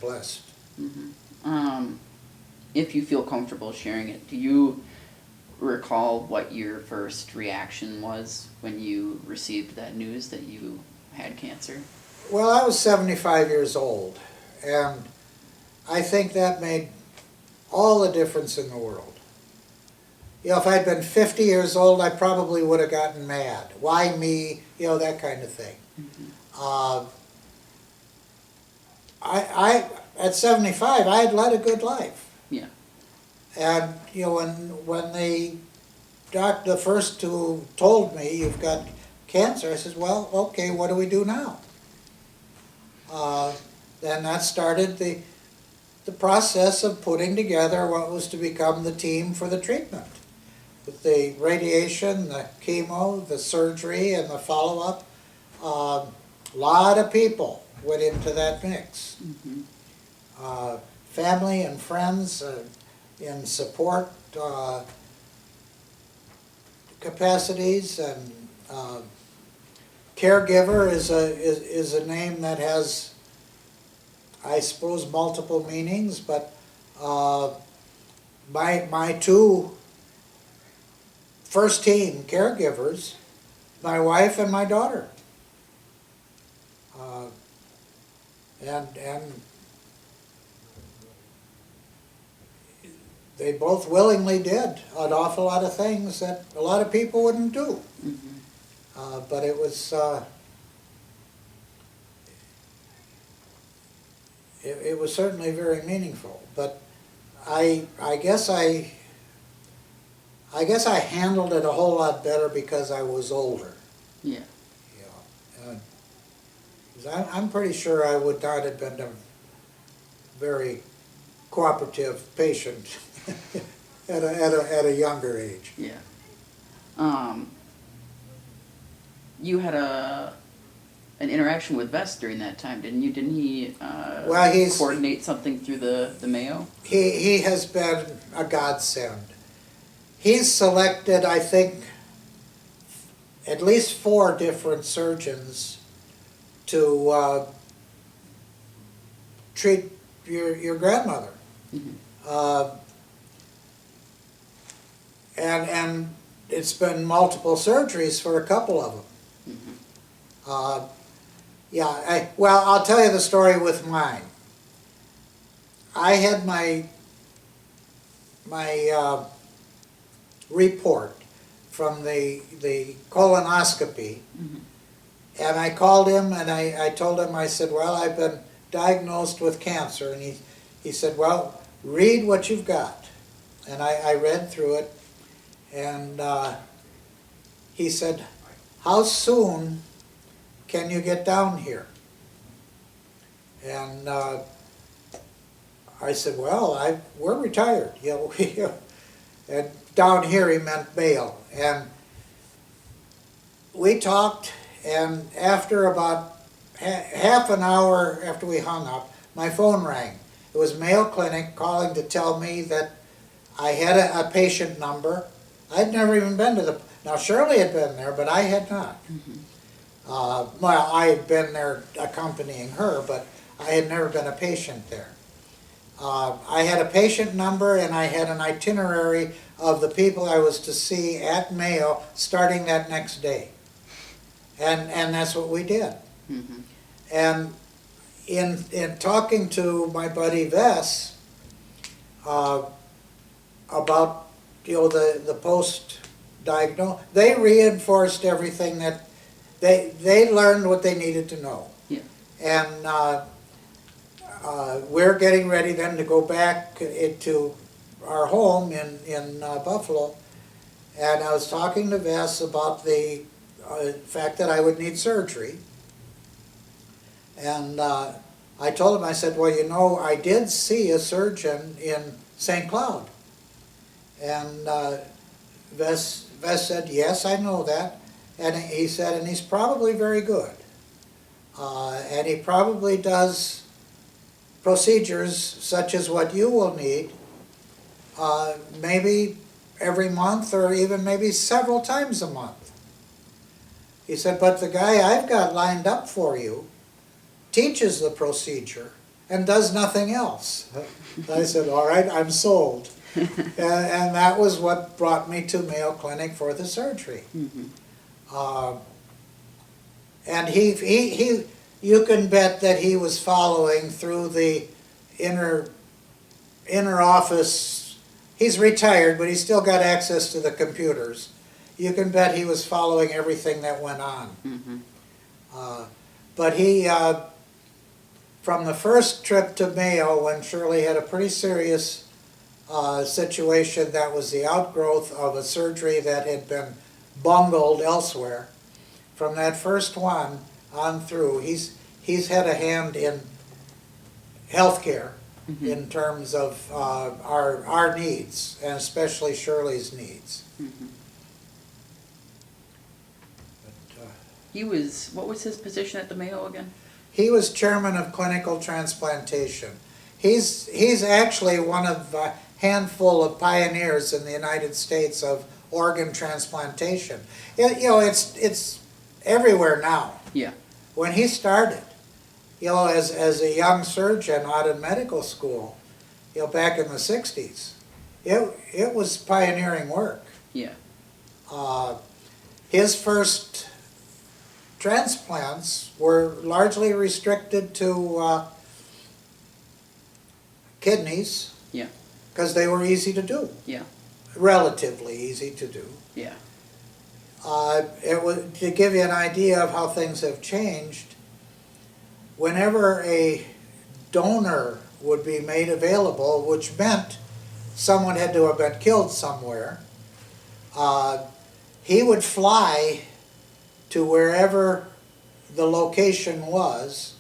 blessed. Mm-hmm. If you feel comfortable sharing it, do you recall what your first reaction was when you received that news that you had cancer? Well, I was 75 years old, and I think that made all the difference in the world. You know, if I'd been 50 years old, I probably would have gotten mad. Why me? You know, that kind of thing. Mm-hmm. At 75, I had led a good life. Yeah. And, you know, when the doctor, the first who told me, you've got cancer, I said, well, okay, what do we do now? Then that started the process of putting together what was to become the team for the treatment. With the radiation, the chemo, the surgery, and the follow-up, a lot of people went into that mix. Mm-hmm. Family and friends in support capacities, and caregiver is a name that has, I suppose, multiple meanings, but my two first team caregivers, my wife and my daughter, and they both willingly did an awful lot of things that a lot of people wouldn't do. Mm-hmm. But it was certainly very meaningful. But I guess I handled it a whole lot better because I was older. Yeah. You know, 'cause I'm pretty sure I would not have been a very cooperative patient at a younger age. Yeah. You had an interaction with Vest during that time, didn't you? Didn't he Well, coordinate something through the Mayo? He has been a godsend. He's selected, I think, at least 4 different surgeons to treat your grandmother. Mm-hmm. And it's been multiple surgeries for a couple of them. Mm-hmm. Well, I'll tell you the story with mine. I had my report from the colonoscopy, Mm-hmm. and I called him and I told him, I said, well, I've been diagnosed with cancer, and he said, well, read what you've got. And I read through it, and he said, how soon can you get down here? And I said, well, we're retired, you know, and down here he meant Mayo. And we talked, and after about half an hour after we hung up, my phone rang. It was Mayo Clinic calling to tell me that I had a patient number. I'd never even been to the, now Shirley had been there, but I had not. Well, I had been there accompanying her, but I had never been a patient there. I had a patient number and I had an itinerary of the people I was to see at Mayo starting that next day. And that's what we did. And in talking to my buddy Vess about, you know, the post-diagnose, they reinforced everything that they learned what they needed to know. Yeah. And we're getting ready then to go back into our home in Buffalo. And I was talking to Vess about the fact that I would need surgery. And I told him, I said, well, you know, I did see a surgeon in St. Cloud. And Vess said, yes, I know that. And he said, and he's probably very good. And he probably does procedures such as what you will need, maybe every month or even maybe several times a month. He said, but the guy I've got lined up for you teaches the procedure and does nothing else. I said, all right, I'm sold. And that was what brought me to Mayo Clinic for the surgery. And he you can bet that he was following through the inner office. He's retired, but he's still got access to the computers. You can bet he was following everything that went on. But he, from the first trip to Mayo, when Shirley had a pretty serious situation that was the outgrowth of a surgery that had been bungled elsewhere, from that first one on through, he's had a hand in healthcare in terms of our needs, and especially Shirley's needs. But, He was, what was his position at the Mayo again? he was chairman of clinical transplantation. He's actually one of a handful of pioneers in the United States of organ transplantation. You know, it's everywhere now. Yeah. When he started, you know, as a young surgeon out in medical school, you know, back in the 60s, it was pioneering work. Yeah. His first transplants were largely restricted to kidneys. Yeah. Because they were easy to do. Yeah. Relatively easy to do. Yeah. It was, to give you an idea of how things have changed, whenever a donor would be made available, which meant someone had to have been killed somewhere, he would fly to wherever the location was.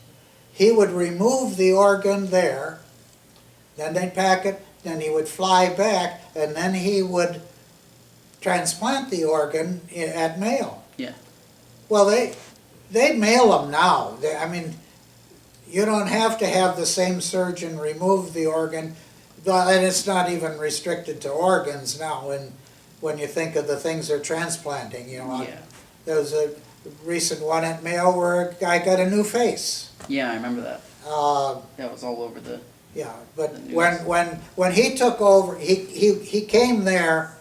He would remove the organ there, then they'd pack it, then he would fly back, and then he would transplant the organ at Mayo. Yeah. Well, they mail them now. I mean, you don't have to have the same surgeon remove the organ, and it's not even restricted to organs now. When you think of the things they're transplanting, you know, Yeah. there was a recent one at Mayo where a guy got a new face. Yeah, I remember that. That was all over the. Yeah, but The news. when he took over, he came there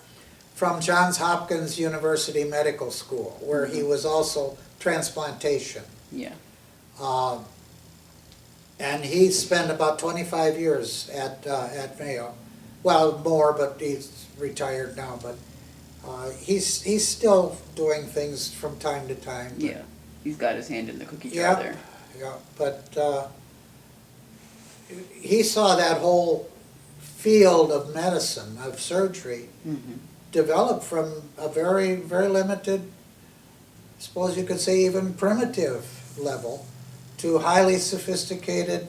from Johns Hopkins University Medical School, where he was also transplantation. Yeah. And he spent about 25 years at Mayo. Well, more, but he's retired now. But he's still doing things from time to time. Yeah. He's got his hand in the cookie jar Yeah, there. yeah. But he saw that whole field of medicine, of surgery, develop from a very, very limited, suppose you could say even primitive level, to highly sophisticated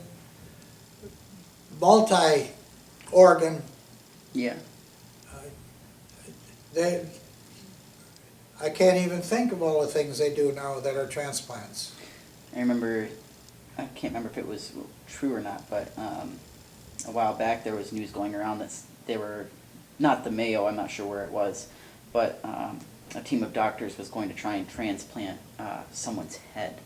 multi-organ. Yeah. They, I can't even think of all the things they do now that are transplants. I remember, I can't remember if it was true or not, but a while back there was news going around that they were, not the Mayo, I'm not sure where it was, but a team of doctors was going to try and transplant someone's head.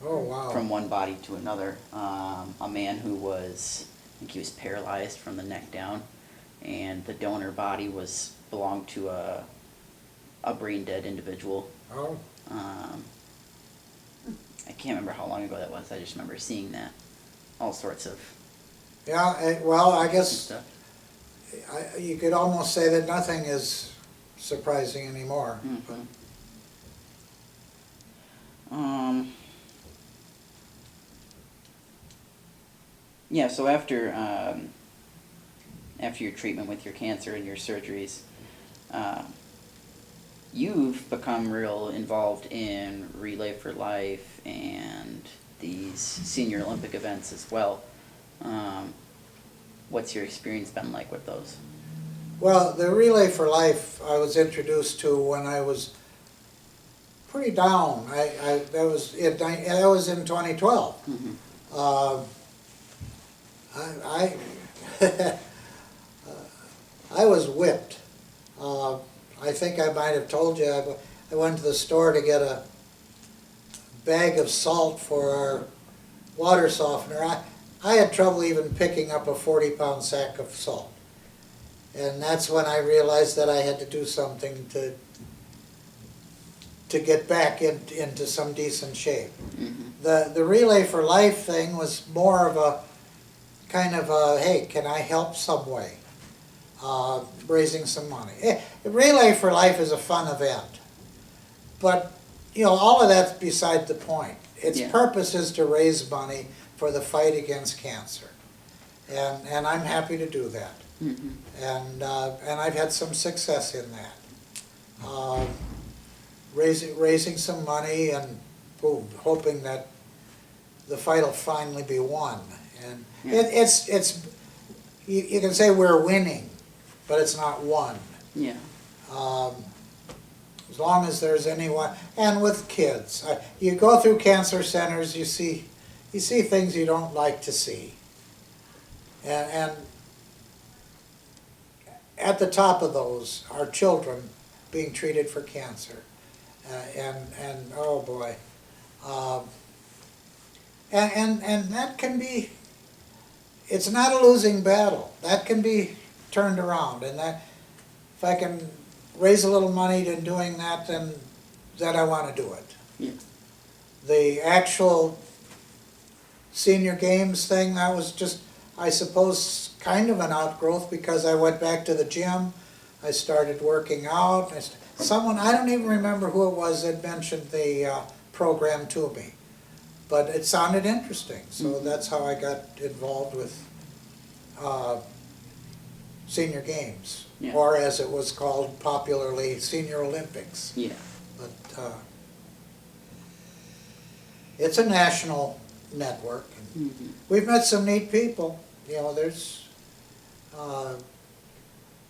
Oh, wow. From one body to another. A man who was, I think he was paralyzed from the neck down, and the donor body belonged to a brain dead individual. Oh. I can't remember how long ago that was. I just remember seeing that. All sorts of Yeah, well, I guess stuff. you could almost say that nothing is surprising anymore. Mm-hmm. Yeah, so after your treatment with your cancer and your surgeries, you've become real involved in Relay for Life and these senior Olympic events as well. What's your experience been like with those? Well, the Relay for Life I was introduced to when I was pretty down. That was in 2012. Mm-hmm. I I was whipped. I think I might have told you, I went to the store to get a bag of salt for our water softener. I had trouble even picking up a 40-pound sack of salt. And that's when I realized that I had to do something to get back into some decent shape. Mm-hmm. The Relay for Life thing was more of a kind of a, hey, can I help some way? Raising some money. Relay for Life is a fun event. But, you know, all of that's beside the point. Its purpose is to raise money for the fight against cancer. And I'm happy to do that. Mm-hmm. And I've had some success in that. Raising some money and hoping that the fight will finally be won. And it's you can say we're winning, but it's not won. Yeah. As long as there's anyone, and with kids, you go through cancer centers, you see things you don't like to see, and at the top of those are children being treated for cancer, and oh boy, and that can be. It's not a losing battle. That can be turned around, and that if I can raise a little money in doing that, then I want to do it. Yeah. The actual senior games thing, that was just, I suppose, kind of an outgrowth because I went back to the gym. I started working out. Someone, I don't even remember who it was that mentioned the program to me. But it sounded interesting, so that's how I got involved with Senior Games, or as it was called popularly, Senior Olympics. Yeah. But it's a national network. Mm-hmm. We've met some neat people. You know, there's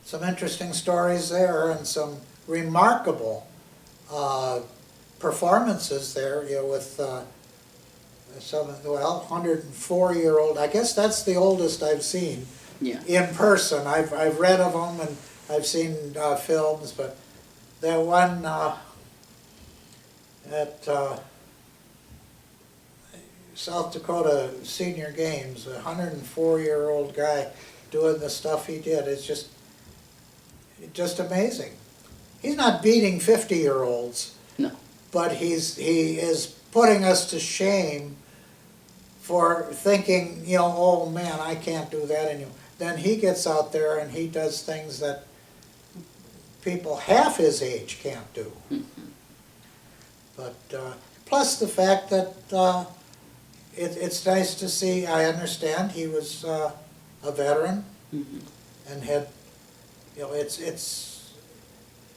some interesting stories there and some remarkable performances there. You know, with some, well, 104-year-old. I guess that's the oldest I've seen in person. I've read of them and I've seen films, but that one at South Dakota Senior Games, a 104-year-old guy doing the stuff he did, it's just amazing. He's not beating 50-year-olds, no, but he is putting us to shame for thinking, you know, oh man, I can't do that anymore. Then he gets out there and he does things that people half his age can't do. Mm-hmm. But plus the fact that it's nice to see, I understand he was a veteran and had, you know, it's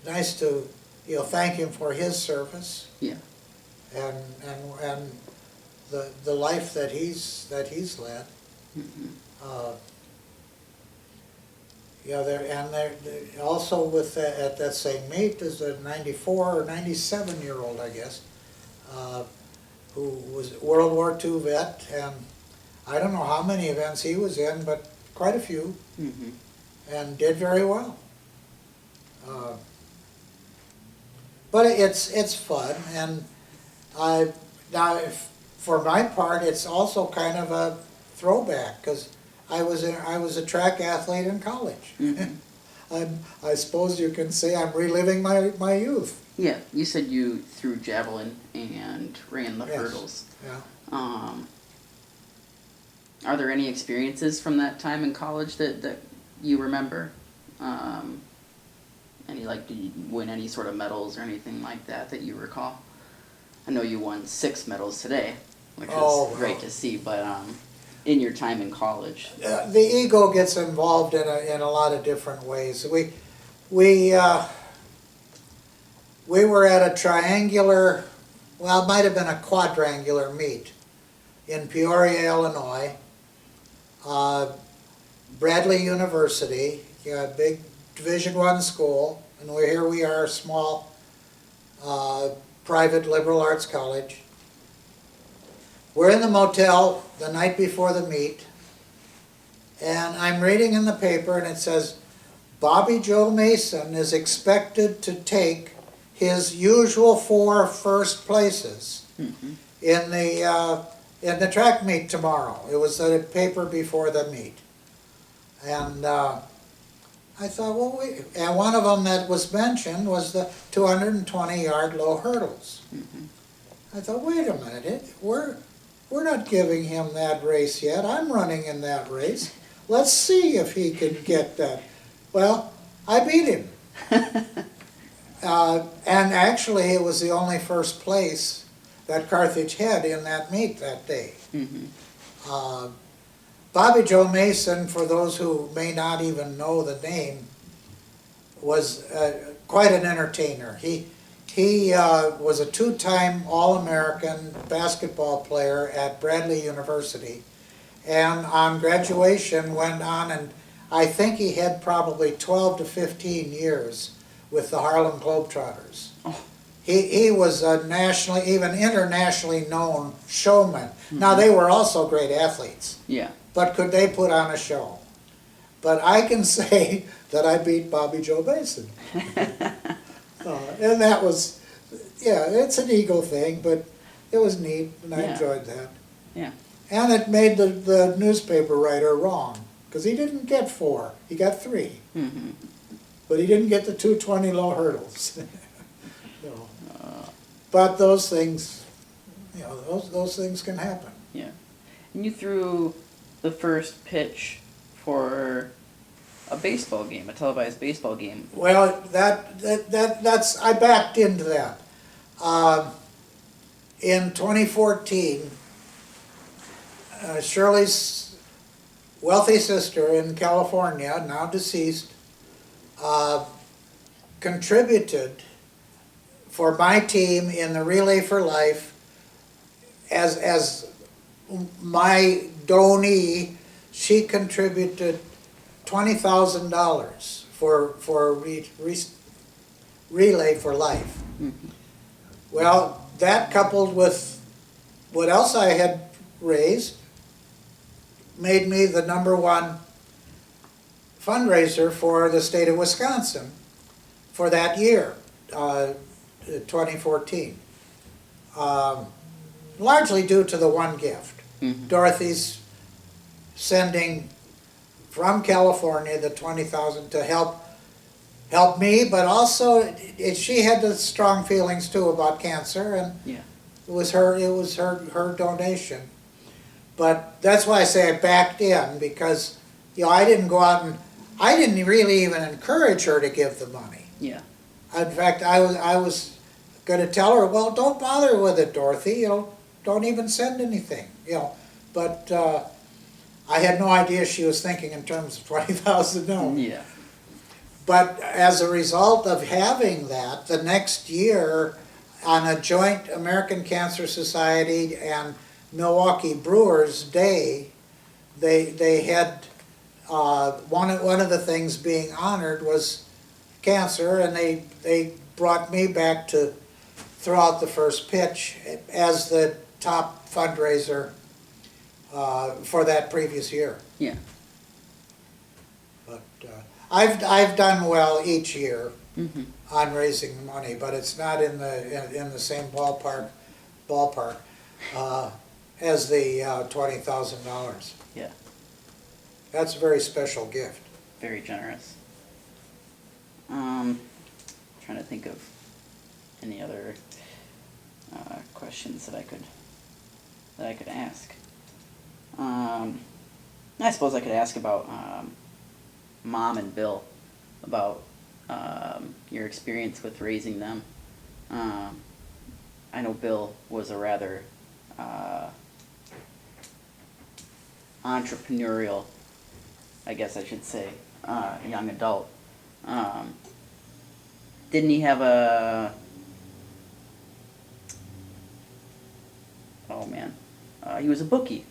nice to, you know, thank him for his service. Yeah. And the life that he's led. Mm-hmm. Uh, Yeah, they're also with, at that same meet is a 94 or 97-year-old, I guess, who was a World War II vet, and I don't know how many events he was in, but quite a few, Mm-hmm. and did very well. But it's fun, and now for my part, it's also kind of a throwback, because I was a track athlete in college. Mm-hmm. I suppose you can say I'm reliving my youth. Yeah, you said you threw javelin and ran the Yes. hurdles. Yeah. Are there any experiences from that time in college that you remember? Did you win any sort of medals or anything like that you recall? I know you won 6 medals today, which is great to see, but in your time in college. The ego gets involved in a lot of different ways. We were at a triangular, well, it might have been a quadrangular meet in Peoria, Illinois. Bradley University, a big Division I school, and here we are, a small private liberal arts college. We're in the motel the night before the meet, and I'm reading in the paper, and it says, Bobby Joe Mason is expected to take his usual 4 first places Mm-hmm. in the track meet tomorrow. It was the paper before the meet. And I thought, well, wait. And one of them that was mentioned was the 220-yard low hurdles. Mm-hmm. I thought, wait a minute, we're not giving him that race yet. I'm running in that race. Let's see if he can get that. Well, I beat him. And actually, it was the only first place that Carthage had in that meet that day. Mm-hmm. Bobby Joe Mason, for those who may not even know the name, was quite an entertainer. He was a 2-time All-American basketball player at Bradley University, and on graduation went on, and I think he had probably 12 to 15 years with the Harlem Globetrotters. Oh. He was a nationally, even internationally known showman. Mm-hmm. Now, they were also great athletes, Yeah. but could they put on a show? But I can say that I beat Bobby Joe Mason. And that was, yeah, it's an ego thing, but it was neat, and I enjoyed that. Yeah. And it made the newspaper writer wrong, because he didn't get 4, he got 3. Mm-hmm. But he didn't get the 220 low hurdles. No. But those things, those things can happen. Yeah. And you threw the first pitch for a baseball game, a televised baseball game. Well, that's I backed into that. In 2014, Shirley's wealthy sister in California, now deceased, contributed for my team in the Relay for Life as my donee. She contributed $20,000 for Relay for Life. Mm-hmm. Well, that coupled with what else I had raised made me the #1 fundraiser for the state of Wisconsin for that year, 2014. Largely due to the one gift. Mm-hmm. Dorothy's sending from California the $20,000 to help me, but also she had the strong feelings too about cancer, and Yeah. it was her donation. But that's why I say I backed in, because I didn't go out and I didn't really even encourage her to give the money. Yeah. In fact, I was going to tell her, well, don't bother with it, Dorothy. Don't even send anything. But I had no idea she was thinking in terms of $20,000. No. Yeah. But as a result of having that, the next year, on a joint American Cancer Society and Milwaukee Brewers Day, they had, one of the things being honored was cancer, and they brought me back to throw out the first pitch as the top fundraiser for that previous year. Yeah. But I've done well each year Mm-hmm. on raising money, but it's not in the same ballpark as the $20,000. Yeah. That's a very special gift. Very generous. Trying to think of any other questions that I could ask. I suppose I could ask about Mom and Bill, about your experience with raising them. I know Bill was a rather entrepreneurial, I guess I should say, young adult. Didn't he have a... Oh man, he was a bookie,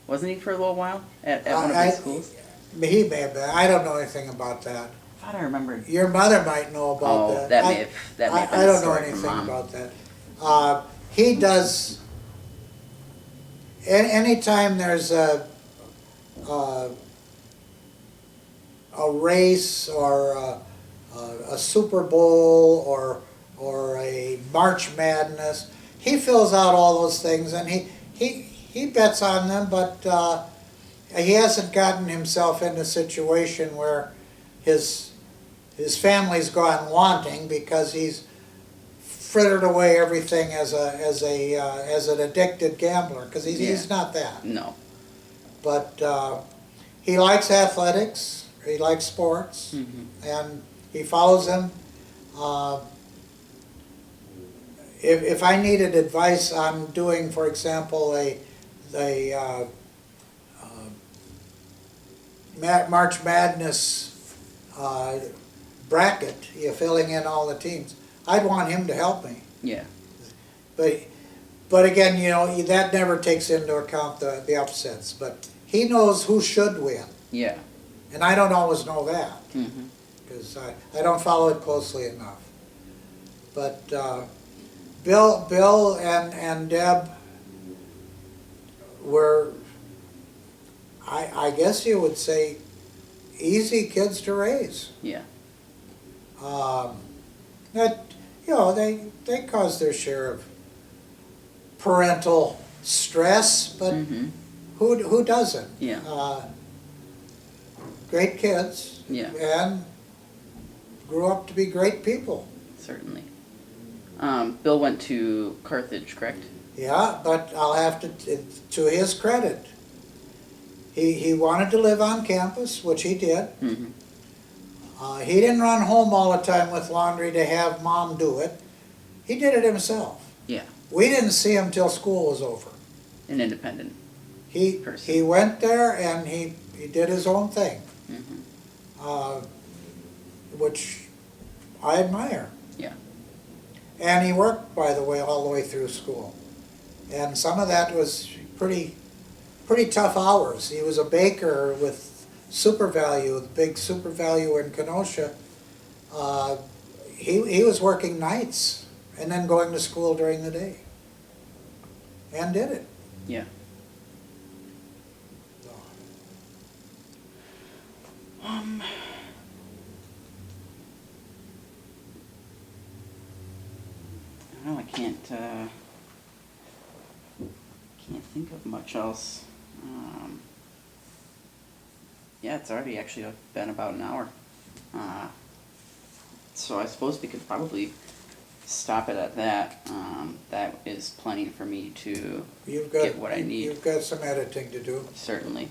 wasn't he, for a little while at one of his schools? He may have been. I don't know anything about that. I thought I remembered. Your mother might know about that. That may have been I a don't know story from anything Mom. about that. He does. Anytime there's a race or a Super Bowl or a March Madness, he fills out all those things, and he bets on them, but he hasn't gotten himself in a situation where his family's gone wanting because he's frittered away everything as an addicted gambler, because he's not that. No. But he likes athletics, he likes sports, and he follows them. If I needed advice on doing, for example, a March Madness bracket, filling in all the teams, I'd want him to help me. Yeah. But again, that never takes into account the upsets. But he knows who should win, Yeah. and I don't always know that Mm-hmm. because I don't follow it closely enough. But Bill and Deb were, I guess you would say, easy kids to raise. Yeah. That they cause their share of parental stress, but Mm-hmm. who doesn't? Yeah. Great kids. Yeah. And grew up to be great people. Certainly. Bill went to Carthage, correct? Yeah, but I'll have to his credit, he wanted to live on campus, which he did. Mm-hmm. He didn't run home all the time with laundry to have Mom do it. He did it himself. Yeah. We didn't see him till school was over. An independent He person. went there and he did his own thing, Mm-hmm. which I admire. Yeah. And he worked, by the way, all the way through school. And some of that was pretty tough hours. He was a baker with Super Value, the big Super Value in Kenosha. He was working nights and then going to school during the day. And did it. Yeah. I don't know, I can't think of much else. Yeah, it's already actually been about an hour. So I suppose we could probably stop it at that. That is plenty for me to get what I need. You've got some editing to do. Certainly.